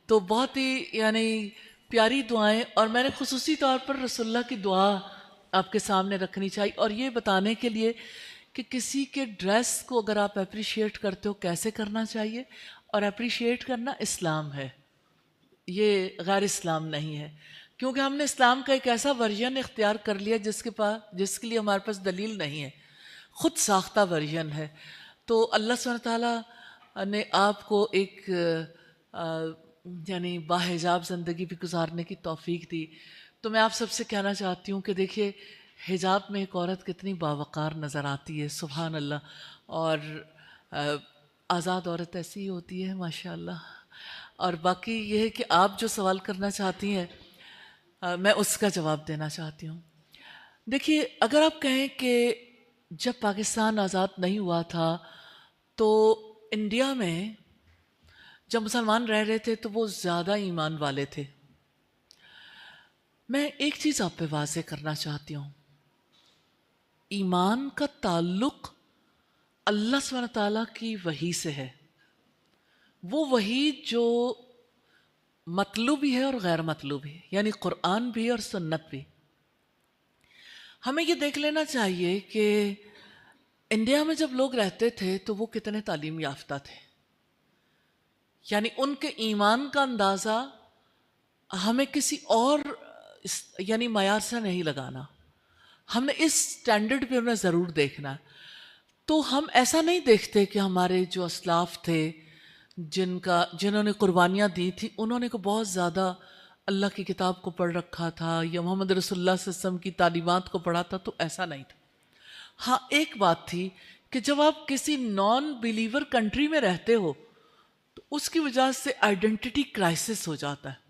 تو بہت ہی یعنی پیاری دعائیں، اور میں نے خصوصی طور پر رسول اللہ کی دعا آپ کے سامنے رکھنی چاہیے، اور یہ بتانے کے لیے کہ کسی کے ڈریس کو اگر آپ اپریشیٹ کرتے ہو کیسے کرنا چاہیے، اور اپریشیٹ کرنا اسلام ہے، یہ غیر اسلام نہیں ہے. کیونکہ ہم نے اسلام کا ایک ایسا ورژن اختیار کر لیا جس کے لیے ہمارے پاس دلیل نہیں ہے، خود ساختہ ورژن ہے. تو اللہ سبحانہ تعالیٰ نے آپ کو ایک یعنی باحجاب زندگی بھی گزارنے کی توفیق دی. تو میں آپ سب سے کہنا چاہتی ہوں کہ دیکھیے حجاب میں ایک عورت کتنی باوقار نظر آتی ہے، سبحان اللہ. اور آزاد عورت ایسی ہی ہوتی ہے ماشاءاللہ. اور باقی یہ ہے کہ آپ جو سوال کرنا چاہتی ہیں میں اس کا جواب دینا چاہتی ہوں. دیکھیے اگر آپ کہیں کہ جب پاکستان آزاد نہیں ہوا تھا تو انڈیا میں جب مسلمان رہ رہے تھے تو وہ زیادہ ایمان والے تھے. میں ایک چیز آپ پہ واضح کرنا چاہتی ہوں، ایمان کا تعلق اللہ سبحانہ تعالیٰ کی وحی سے ہے. وہ وحی جو مطلوبی ہے اور غیر مطلوبی ہے، یعنی قرآن بھی اور سنت بھی. ہمیں یہ دیکھ لینا چاہیے کہ انڈیا میں جب لوگ رہتے تھے تو وہ کتنے تعلیم یافتہ تھے، یعنی ان کے ایمان کا اندازہ ہمیں کسی اور یعنی معیار سے نہیں لگانا، ہم نے اس سٹینڈرڈ پہ انہیں ضرور دیکھنا ہے. تو ہم ایسا نہیں دیکھتے کہ ہمارے جو اسلاف تھے جنہوں نے قربانیاں دی تھی انہوں نے کو بہت زیادہ اللہ کی کتاب کو پڑھ رکھا تھا یا محمد رسول اللہ صلی اللہ علیہ وسلم کی تعلیمات کو پڑھا تھا، تو ایسا نہیں تھا. ہاں ایک بات تھی کہ جب آپ کسی نان بیلیور کنٹری میں رہتے ہو تو اس کی وجہ سے آئیڈینٹی کرائسس ہو جاتا ہے،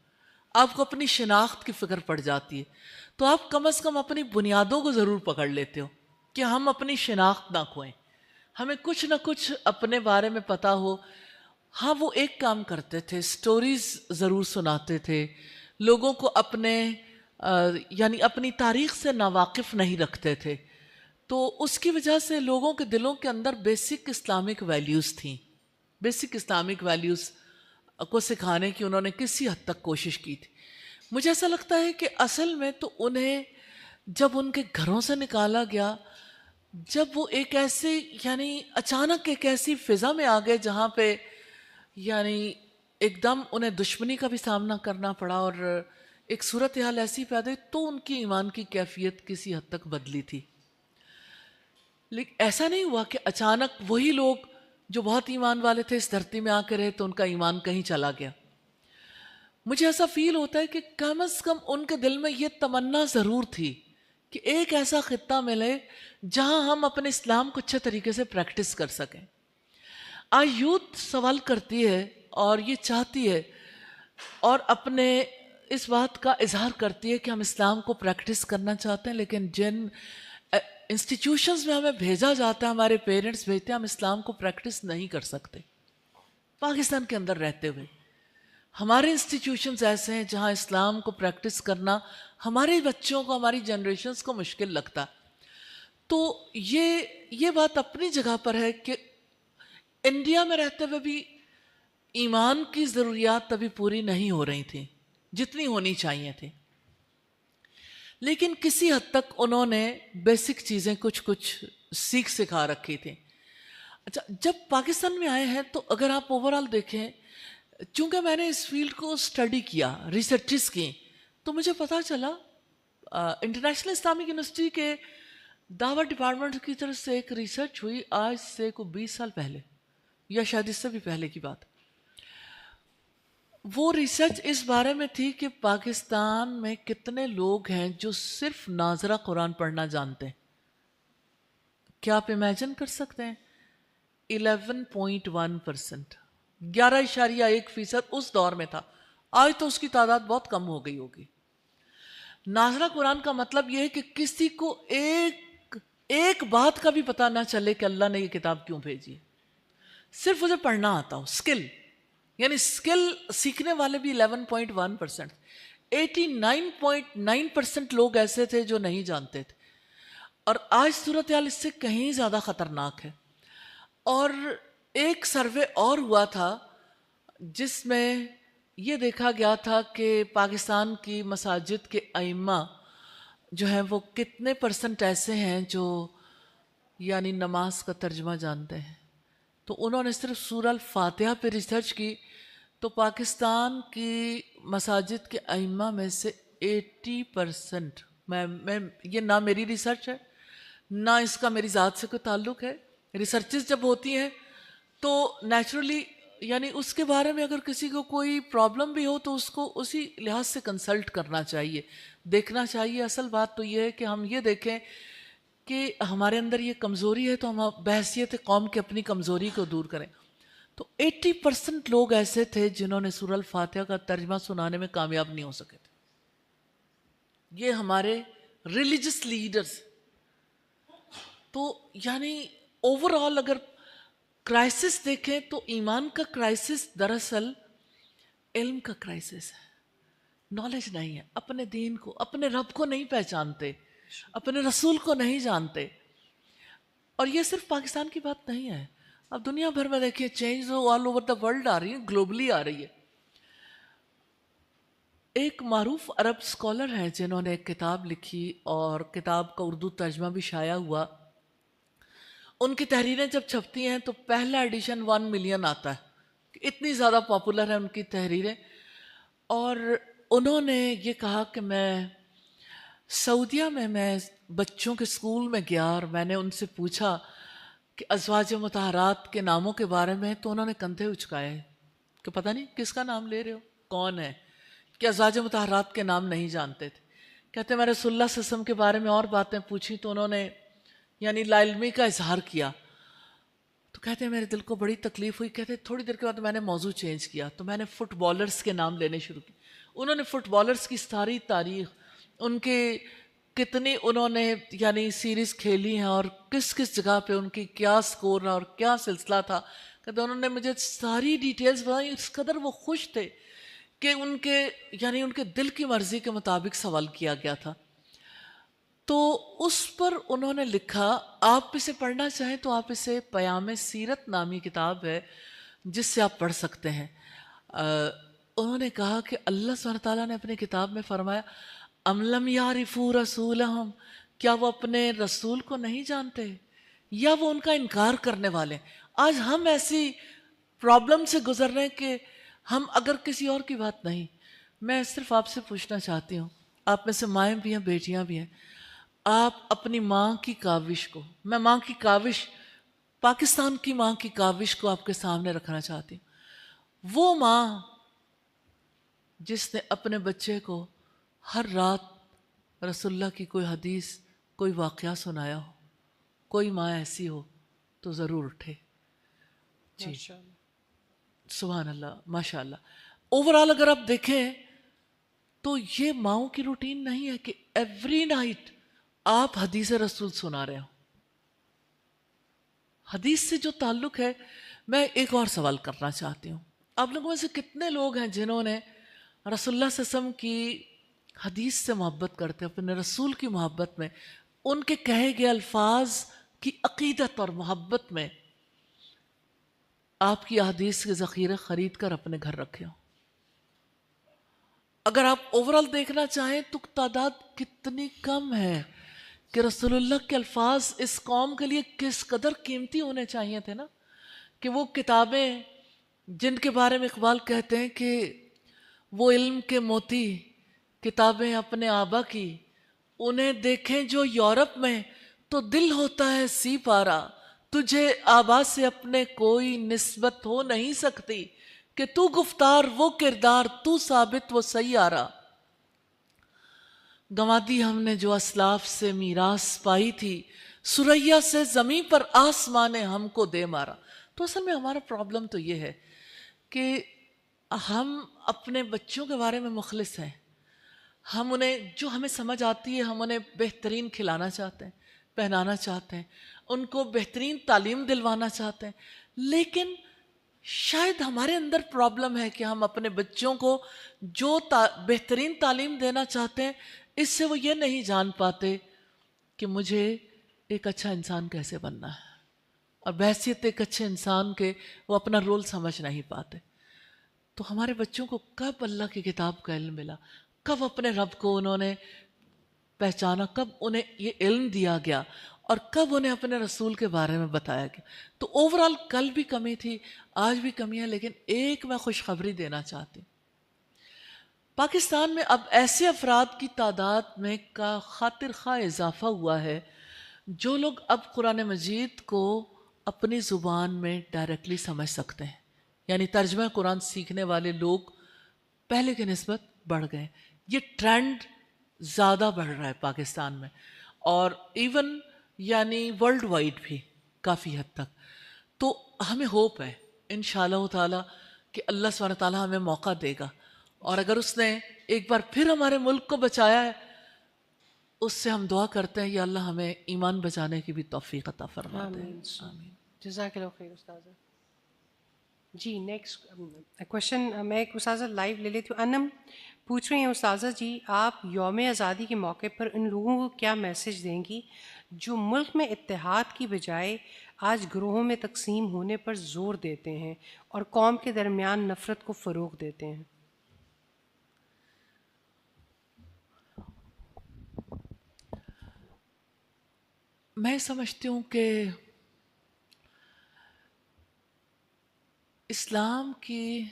آپ کو اپنی شناخت کی فکر پڑ جاتی ہے. تو آپ کم از کم اپنی بنیادوں کو ضرور پکڑ لیتے ہو کہ ہم اپنی شناخت نہ کھوئیں، ہمیں کچھ نہ کچھ اپنے بارے میں پتہ ہو. ہاں وہ ایک کام کرتے تھے، سٹوریز ضرور سناتے تھے لوگوں کو، اپنے یعنی اپنی تاریخ سے ناواقف نہیں رکھتے تھے. تو اس کی وجہ سے لوگوں کے دلوں کے اندر بیسک اسلامک ویلیوز تھیں، بیسک اسلامک ویلیوز کو سکھانے کی انہوں نے کسی حد تک کوشش کی تھی. مجھے ایسا لگتا ہے کہ اصل میں تو انہیں جب ان کے گھروں سے نکالا گیا، جب وہ ایک ایسے یعنی اچانک ایک ایسی فضا میں آ گئے جہاں پہ یعنی ایک دم انہیں دشمنی کا بھی سامنا کرنا پڑا اور ایک صورتحال ایسی پیدا ہوئی، تو ان کی ایمان کی کیفیت کسی حد تک بدلی تھی. لیکن ایسا نہیں ہوا کہ اچانک وہی لوگ جو بہت ایمان والے تھے اس دھرتی میں آ کے رہے تو ان کا ایمان کہیں چلا گیا. مجھے ایسا فیل ہوتا ہے کہ کم از کم ان کے دل میں یہ تمنا ضرور تھی کہ ایک ایسا خطہ ملے جہاں ہم اپنے اسلام کو اچھے طریقے سے پریکٹس کر سکیں. آج یوتھ سوال کرتی ہے اور یہ چاہتی ہے اور اپنے اس بات کا اظہار کرتی ہے کہ ہم اسلام کو پریکٹس کرنا چاہتے ہیں، لیکن جن انسٹیٹیوشنز میں ہمیں بھیجا جاتا ہے، ہمارے پیرنٹس بھیجتے ہیں، ہم اسلام کو پریکٹس نہیں کر سکتے. پاکستان کے اندر رہتے ہوئے ہمارے انسٹیٹیوشنز ایسے ہیں جہاں اسلام کو پریکٹس کرنا ہمارے بچوں کو، ہماری جنریشنز کو مشکل لگتا. تو یہ بات اپنی جگہ پر ہے کہ انڈیا میں رہتے ہوئے بھی ایمان کی ضروریات ابھی پوری نہیں ہو رہی تھیں جتنی ہونی چاہیے تھی، لیکن کسی حد تک انہوں نے بیسک چیزیں کچھ سیکھ سکھا رکھی تھیں. اچھا، جب پاکستان میں آئے ہیں تو اگر آپ اوورال دیکھیں، چونکہ میں نے اس فیلڈ کو اسٹڈی کیا، ریسرچز کی، تو مجھے پتہ چلا انٹرنیشنل اسلامک یونیورسٹی کے دعوت ڈپارٹمنٹ کی طرف سے ایک ریسرچ ہوئی آج سے کوئی 20 سال پہلے یا شاید اس سے بھی پہلے کی بات. وہ ریسرچ اس بارے میں تھی کہ پاکستان میں کتنے لوگ ہیں جو صرف ناظرہ قرآن پڑھنا جانتے ہیں. کیا آپ امیجن کر سکتے ہیں؟ 11.1%، 11.1% اس دور میں تھا. آج تو اس کی تعداد بہت کم ہو گئی ہوگی. ناظرہ قرآن کا مطلب یہ ہے کہ کسی کو ایک بات کا بھی پتہ نہ چلے کہ اللہ نے یہ کتاب کیوں بھیجی، صرف اسے پڑھنا آتا ہو. اسکل، یعنی اسکل سیکھنے والے بھی 11.1%. 89.9% لوگ ایسے تھے جو نہیں جانتے تھے. اور آج صورتحال اس سے کہیں زیادہ خطرناک ہے. اور ایک سروے اور ہوا تھا جس میں یہ دیکھا گیا تھا کہ پاکستان کی مساجد کے ائمہ جو ہیں وہ کتنے پرسنٹ ایسے ہیں جو یعنی نماز کا ترجمہ جانتے ہیں. تو انہوں نے صرف سورہ الفاتحہ پہ ریسرچ کی تو پاکستان کی مساجد کے ائمہ میں سے 80%، میں یہ نہ میری ریسرچ ہے نہ اس کا میری ذات سے کوئی تعلق ہے. ریسرچز جب ہوتی ہیں تو نیچرلی یعنی اس کے بارے میں اگر کسی کو کوئی پرابلم بھی ہو تو اس کو اسی لحاظ سے کنسلٹ کرنا چاہیے، دیکھنا چاہیے. اصل بات تو یہ ہے کہ ہم یہ دیکھیں کہ ہمارے اندر یہ کمزوری ہے تو ہم بحیثیت قوم کے اپنی کمزوری کو دور کریں. تو 80% لوگ ایسے تھے جنہوں نے سورہ الفاتحہ کا ترجمہ سنانے میں کامیاب نہیں ہو سکے تھے. یہ ہمارے ریلیجس لیڈرز. تو یعنی اوورآل اگر کرائسس دیکھیں تو ایمان کا کرائسس دراصل علم کا کرائسس ہے. نالج نہیں ہے، اپنے دین کو، اپنے رب کو نہیں پہچانتے، اپنے رسول کو نہیں جانتے. اور یہ صرف پاکستان کی بات نہیں ہے، اب دنیا بھر میں دیکھیے change all over the world آ رہی ہے، گلوبلی آ رہی ہے. ایک معروف عرب اسکالر ہیں جنہوں نے ایک کتاب لکھی اور کتاب کا اردو ترجمہ بھی شائع ہوا. ان کی تحریریں جب چھپتی ہیں تو پہلا ایڈیشن 1 ملین آتا ہے، اتنی زیادہ پاپولر ہیں ان کی تحریریں. اور انہوں نے یہ کہا کہ میں سعودیہ میں بچوں کے اسکول میں گیا اور میں نے ان سے پوچھا کہ ازواج مطہرات کے ناموں کے بارے میں، تو انہوں نے کندھے اچکائے کہ پتہ نہیں کس کا نام لے رہے ہو، کون ہے، کہ ازواج مطہرات کے نام نہیں جانتے تھے. کہتے میں رسول اللہ صلی اللہ علیہ وسلم کے بارے میں اور باتیں پوچھی تو انہوں نے یعنی لا علمی کا اظہار کیا. تو کہتے ہیں میرے دل کو بڑی تکلیف ہوئی. کہتے تھوڑی دیر کے بعد میں نے موضوع چینج کیا تو میں نے فٹ بالرز کے نام لینے شروع کی. انہوں نے فٹ بالرز کی ساری تاریخ، ان کے کتنی انہوں نے یعنی سیریز کھیلی ہیں اور کس کس جگہ پہ ان کی کیا سکور رہا اور کیا سلسلہ تھا. کہتے انہوں نے مجھے ساری ڈیٹیلز بتائی. اس قدر وہ خوش تھے کہ ان کے دل کی مرضی کے مطابق سوال کیا گیا تھا. تو اس پر انہوں نے لکھا، آپ اسے پڑھنا چاہیں تو آپ اسے پیام سیرت نامی کتاب ہے جس سے آپ پڑھ سکتے ہیں. انہوں نے کہا کہ اللہ سبحانہ تعالیٰ نے اپنی کتاب میں فرمایا ام لم یعرفوا رسولہم، کیا وہ اپنے رسول کو نہیں جانتے یا وہ ان کا انکار کرنے والے. آج ہم ایسی پرابلم سے گزر رہے ہیں کہ ہم اگر کسی اور کی بات نہیں، میں صرف آپ سے پوچھنا چاہتی ہوں، آپ میں سے مائیں بھی ہیں بیٹیاں بھی ہیں، آپ اپنی ماں کی کاوش کو، میں ماں کی کاوش پاکستان کی ماں کی کاوش کو آپ کے سامنے رکھنا چاہتی ہوں. وہ ماں جس نے اپنے بچے کو ہر رات رسول اللہ کی کوئی حدیث، کوئی واقعہ سنایا ہو، کوئی ماں ایسی ہو تو ضرور اٹھے. جی سبحان اللہ، ماشاء اللہ. اوورآل اگر آپ دیکھیں تو یہ ماؤں کی روٹین نہیں ہے کہ ایوری نائٹ آپ حدیث رسول سنا رہے ہو. حدیث سے جو تعلق ہے. میں ایک اور سوال کرنا چاہتی ہوں. آپ لوگوں میں سے کتنے لوگ ہیں جنہوں نے رسول اللہ صلی اللہ علیہ وسلم کی حدیث سے محبت کرتے ہیں، اپنے رسول کی محبت میں، ان کے کہے گئے الفاظ کی عقیدت اور محبت میں آپ کی احادیث کے ذخیرے خرید کر اپنے گھر رکھے ہوں؟ اگر آپ اوورال دیکھنا چاہیں تو تعداد کتنی کم ہے کہ رسول اللہ کے الفاظ اس قوم کے لیے کس قدر قیمتی ہونے چاہیے تھے نا، کہ وہ کتابیں جن کے بارے میں اقبال کہتے ہیں کہ وہ علم کے موتی کتابیں اپنے آبا کی، انہیں دیکھیں جو یورپ میں تو دل ہوتا ہے سی پارا، تجھے آبا سے اپنے کوئی نسبت ہو نہیں سکتی، کہ تو گفتار وہ کردار تو ثابت وہ سیارہ. گنوا دی ہم نے جو اسلاف سے میراث پائی تھی، سریا سے زمین پر آسمان نے ہم کو دے مارا. تو اصل میں ہمارا پرابلم تو یہ ہے کہ ہم اپنے بچوں کے بارے میں مخلص ہیں. ہم انہیں جو ہمیں سمجھ آتی ہے ہم انہیں بہترین کھلانا چاہتے ہیں، پہنانا چاہتے ہیں، ان کو بہترین تعلیم دلوانا چاہتے ہیں. لیکن شاید ہمارے اندر پرابلم ہے کہ ہم اپنے بچوں کو جو بہترین تعلیم دینا چاہتے ہیں، اس سے وہ یہ نہیں جان پاتے کہ مجھے ایک اچھا انسان کیسے بننا ہے، اور بحیثیت ایک اچھے انسان کے وہ اپنا رول سمجھ نہیں پاتے. تو ہمارے بچوں کو کب اللہ کی کتاب کا علم ملا، کب اپنے رب کو انہوں نے پہچانا، کب انہیں یہ علم دیا گیا، اور کب انہیں اپنے رسول کے بارے میں بتایا گیا. تو اوورال کل بھی کمی تھی، آج بھی کمی ہے، لیکن ایک میں خوشخبری دینا چاہتی ہوں. پاکستان میں اب ایسے افراد کی تعداد میں کا خاطر خواہ اضافہ ہوا ہے جو لوگ اب قرآن مجید کو اپنی زبان میں ڈائریکٹلی سمجھ سکتے ہیں. یعنی ترجمہ قرآن سیکھنے والے لوگ پہلے کے نسبت بڑھ گئے. یہ ٹرینڈ زیادہ بڑھ رہا ہے پاکستان میں، اور ایون یعنی ورلڈ وائڈ بھی کافی حد تک. تو ہمیں ہوپ ہے انشاءاللہ تعالی کہ اللہ سبحانہ تعالیٰ ہمیں موقع دے گا، اور اگر اس نے ایک بار پھر ہمارے ملک کو بچایا ہے، اس سے ہم دعا کرتے ہیں یا اللہ ہمیں ایمان بچانے کی بھی توفیق عطا فرما دے.
آمین. جزاک اللہ خیر استاذہ. جی نیکسٹ کوشچن میں ایک استاذہ لائیو لے لیتی ہوں. انم پوچھ رہی ہیں استاذہ جی، آپ یوم آزادی کے موقع پر ان لوگوں کو کیا میسج دیں گی جو ملک میں اتحاد کی بجائے آج گروہوں میں تقسیم ہونے پر زور دیتے ہیں اور قوم کے درمیان نفرت کو فروغ دیتے ہیں؟
میں سمجھتی ہوں کہ اسلام کی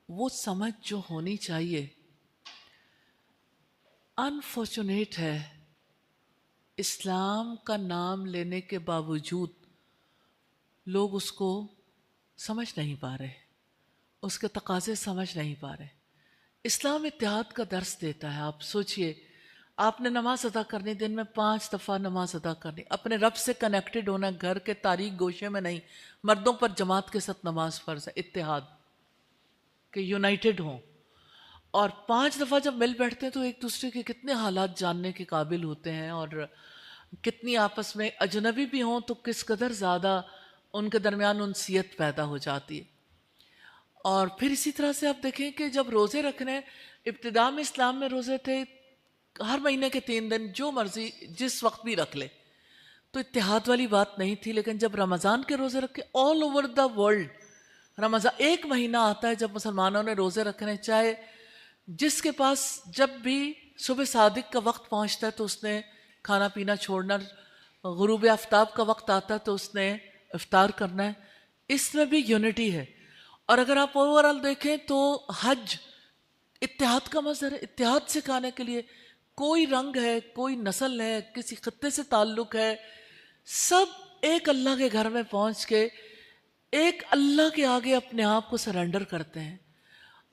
وہ سمجھ جو ہونی چاہیے، انفارچونیٹ ہے اسلام کا نام لینے کے باوجود لوگ اس کو سمجھ نہیں پا رہے، اس کے تقاضے سمجھ نہیں پا رہے. اسلام اتحاد کا درس دیتا ہے. آپ سوچئے، آپ نے نماز ادا کرنی، دن میں 5 دفعہ نماز ادا کرنی، اپنے رب سے کنیکٹڈ ہونا، گھر کے تاریک گوشے میں نہیں. مردوں پر جماعت کے ساتھ نماز فرض ہے، اتحاد، کہ یونائٹڈ ہوں. اور 5 دفعہ جب مل بیٹھتے ہیں تو ایک دوسرے کے کتنے حالات جاننے کے قابل ہوتے ہیں، اور کتنی آپس میں اجنبی بھی ہوں تو کس قدر زیادہ ان کے درمیان انسیت پیدا ہو جاتی ہے. اور پھر اسی طرح سے آپ دیکھیں کہ جب روزے رکھنے، ابتدا میں اسلام میں روزے تھے ہر مہینے کے 3 دن، جو مرضی جس وقت بھی رکھ لے، تو اتحاد والی بات نہیں تھی. لیکن جب رمضان کے روزے رکھے آل اوور دا ورلڈ، رمضان ایک مہینہ آتا ہے جب مسلمانوں نے روزے رکھنے، چاہے جس کے پاس جب بھی صبح صادق کا وقت پہنچتا ہے تو اس نے کھانا پینا چھوڑنا، غروب آفتاب کا وقت آتا ہے تو اس نے افطار کرنا ہے. اس میں بھی یونٹی ہے. اور اگر آپ اوورال دیکھیں تو حج اتحاد کا مظہر ہے. اتحاد سکھانے کے لیے کوئی رنگ ہے، کوئی نسل ہے، کسی خطے سے تعلق ہے، سب ایک اللہ کے گھر میں پہنچ کے ایک اللہ کے آگے اپنے آپ کو سرنڈر کرتے ہیں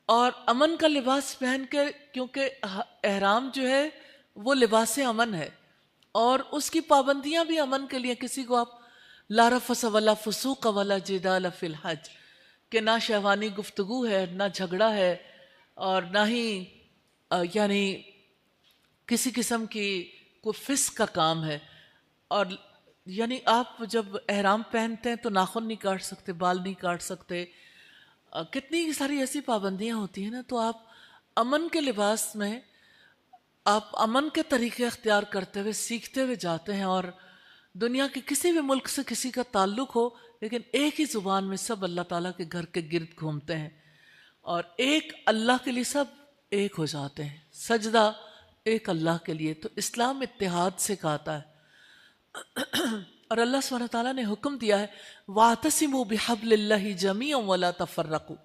اور امن کا لباس پہن کے, کیونکہ احرام جو ہے وہ لباس امن ہے اور اس کی پابندیاں بھی امن کے لیے. کسی کو آپ لا رفث ولا فسوق ولا جدال فی الحج کہ نہ شہوانی گفتگو ہے, نہ جھگڑا ہے اور نہ ہی یعنی کسی قسم کی کوئی فسق کا کام ہے. اور یعنی آپ جب احرام پہنتے ہیں تو ناخن نہیں کاٹ سکتے, بال نہیں کاٹ سکتے, کتنی ساری ایسی پابندیاں ہوتی ہیں نا. تو آپ امن کے لباس میں آپ امن کے طریقے اختیار کرتے ہوئے سیکھتے ہوئے جاتے ہیں اور دنیا کے کسی بھی ملک سے کسی کا تعلق ہو لیکن ایک ہی زبان میں سب اللہ تعالیٰ کے گھر کے گرد گھومتے ہیں اور ایک اللہ کے لیے سب ایک ہو جاتے ہیں. سجدہ ایک اللہ کے لیے. تو اسلام اتحاد سے کہتا ہے اور اللہ سبحانہ تعالیٰ نے حکم دیا ہے وَاعْتَصِمُوا بِحَبْلِ اللَّهِ جَمِيعًا وَلَا تَفَرَّقُوا.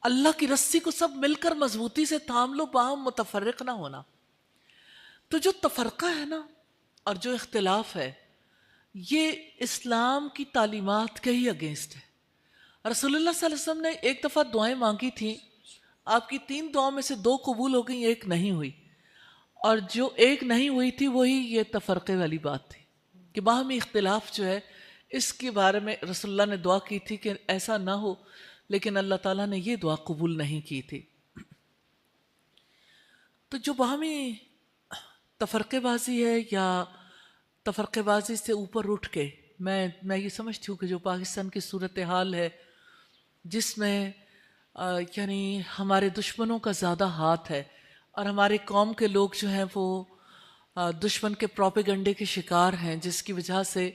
اللہ کی رسی کو سب مل کر مضبوطی سے تھام لو, باہم متفرق نہ ہونا. تو جو تفرقہ ہے نا اور جو اختلاف ہے یہ اسلام کی تعلیمات کے ہی اگینسٹ ہے. رسول اللہ صلی اللہ علیہ وسلم نے ایک دفعہ دعائیں مانگی تھیں, آپ کی 3 دعاؤں میں سے 2 قبول ہو گئیں, ایک نہیں ہوئی. اور جو ایک نہیں ہوئی تھی وہی یہ تفرقے والی بات تھی کہ باہمی اختلاف جو ہے اس کے بارے میں رسول اللہ نے دعا کی تھی کہ ایسا نہ ہو, لیکن اللہ تعالیٰ نے یہ دعا قبول نہیں کی تھی. تو جو باہمی تفرقے بازی ہے یا تفرقے بازی سے اوپر اٹھ کے میں یہ سمجھتی ہوں کہ جو پاکستان کی صورتحال ہے جس میں یعنی ہمارے دشمنوں کا زیادہ ہاتھ ہے اور ہماری قوم کے لوگ جو ہیں وہ دشمن کے پروپیگنڈے کے شکار ہیں, جس کی وجہ سے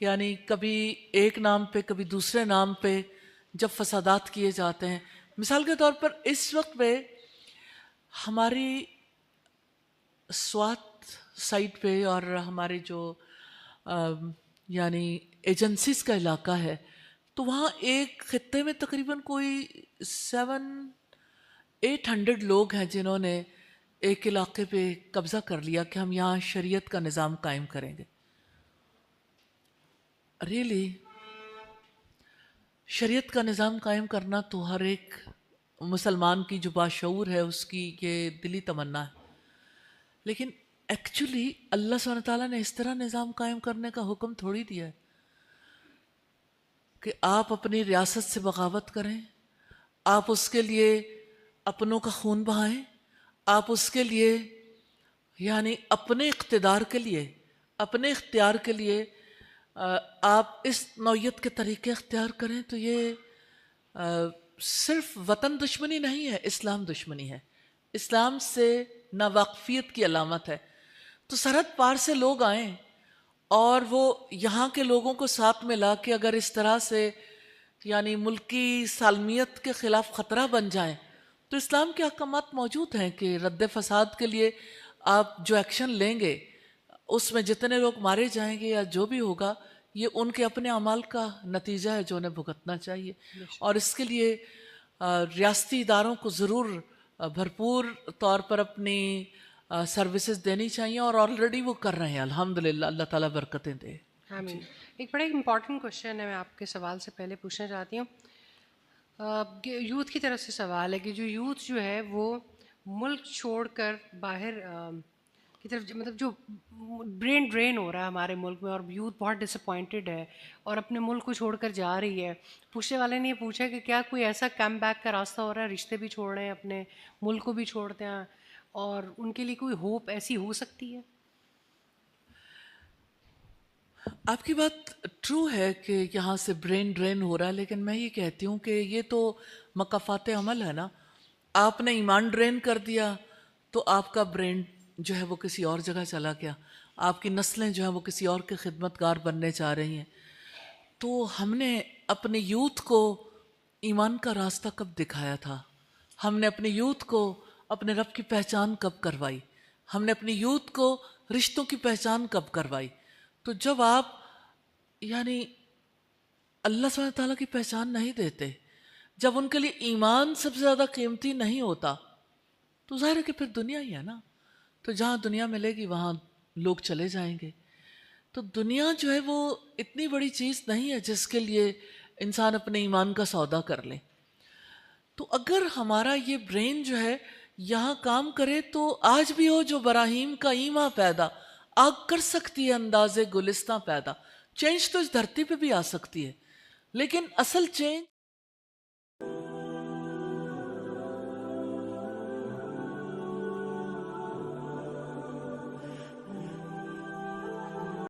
یعنی کبھی ایک نام پہ کبھی دوسرے نام پہ جب فسادات کیے جاتے ہیں. مثال کے طور پر اس وقت پہ ہماری سوات سائٹ پہ اور ہمارے جو یعنی ایجنسیز کا علاقہ ہے تو وہاں ایک خطے میں تقریباً کوئی 700-800 لوگ ہیں جنہوں نے ایک علاقے پہ قبضہ کر لیا کہ ہم یہاں شریعت کا نظام قائم کریں گے. ریئلی شریعت کا نظام قائم کرنا تو ہر ایک مسلمان کی جو باشعور ہے اس کی یہ دلی تمنا ہے, لیکن ایکچولی اللہ سبحانہ تعالیٰ نے اس طرح نظام قائم کرنے کا حکم تھوڑی دیا ہے کہ آپ اپنی ریاست سے بغاوت کریں, آپ اس کے لیے اپنوں کا خون بہائیں, آپ اس کے لیے یعنی اپنے اقتدار کے لیے اپنے اختیار کے لیے آپ اس نوعیت کے طریقے اختیار کریں. تو یہ صرف وطن دشمنی نہیں ہے, اسلام دشمنی ہے, اسلام سے ناواقفیت کی علامت ہے. تو سرحد پار سے لوگ آئیں اور وہ یہاں کے لوگوں کو ساتھ میں لا کے اگر اس طرح سے یعنی ملکی سالمیت کے خلاف خطرہ بن جائیں تو اسلام کے احکامات موجود ہیں کہ رد فساد کے لیے آپ جو ایکشن لیں گے اس میں جتنے لوگ مارے جائیں گے یا جو بھی ہوگا یہ ان کے اپنے اعمال کا نتیجہ ہے جو انہیں بھگتنا چاہیے. اور اس کے لیے ریاستی اداروں کو ضرور بھرپور طور پر اپنی سروسز دینی چاہیے اور آلریڈی وہ کر رہے ہیں الحمدللہ. اللہ تعالیٰ برکتیں دے.
آمین. ایک بڑا امپورٹنٹ کوشچن ہے, میں آپ کے سوال سے پہلے پوچھنا چاہتی ہوں. یوتھ کی طرف سے سوال ہے کہ جو یوتھ جو ہے وہ ملک چھوڑ کر باہر کی طرف مطلب جو برین ڈرین ہو رہا ہے ہمارے ملک میں اور یوتھ بہت ڈس اپوائنٹڈ ہے اور اپنے ملک کو چھوڑ کر جا رہی ہے. پوچھنے والے نے یہ پوچھا کہ کیا کوئی ایسا کم بیک کا راستہ ہو رہا ہے, رشتے بھی چھوڑ رہے ہیں اپنے ملک کو بھی چھوڑتے ہیں اور ان کے لیے کوئی ہوپ ایسی ہو سکتی ہے؟
آپ کی بات ٹرو ہے کہ یہاں سے برین ڈرین ہو رہا ہے, لیکن میں یہ کہتی ہوں کہ یہ تو مقافات عمل ہے نا. آپ نے ایمان ڈرین کر دیا تو آپ کا برین جو ہے وہ کسی اور جگہ چلا گیا, آپ کی نسلیں جو ہیں وہ کسی اور کے خدمت گار بننے جا رہی ہیں. تو ہم نے اپنے یوتھ کو ایمان کا راستہ کب دکھایا تھا؟ ہم نے اپنے یوتھ کو اپنے رب کی پہچان کب کروائی؟ ہم نے اپنی یوتھ کو رشتوں کی پہچان کب کروائی؟ تو جب آپ یعنی اللہ سبحانہ تعالیٰ کی پہچان نہیں دیتے, جب ان کے لیے ایمان سب سے زیادہ قیمتی نہیں ہوتا تو ظاہر ہے کہ پھر دنیا ہی ہے نا. تو جہاں دنیا ملے گی وہاں لوگ چلے جائیں گے. تو دنیا جو ہے وہ اتنی بڑی چیز نہیں ہے جس کے لیے انسان اپنے ایمان کا سودا کر لے. تو اگر ہمارا یہ برین جو ہے یہاں کام کرے تو آج بھی ہو جو براہیم کا ایما پیدا، آگ کر سکتی ہے انداز گلستاں پیدا. چینج تو اس دھرتی پہ بھی آ سکتی ہے، لیکن اصل چینج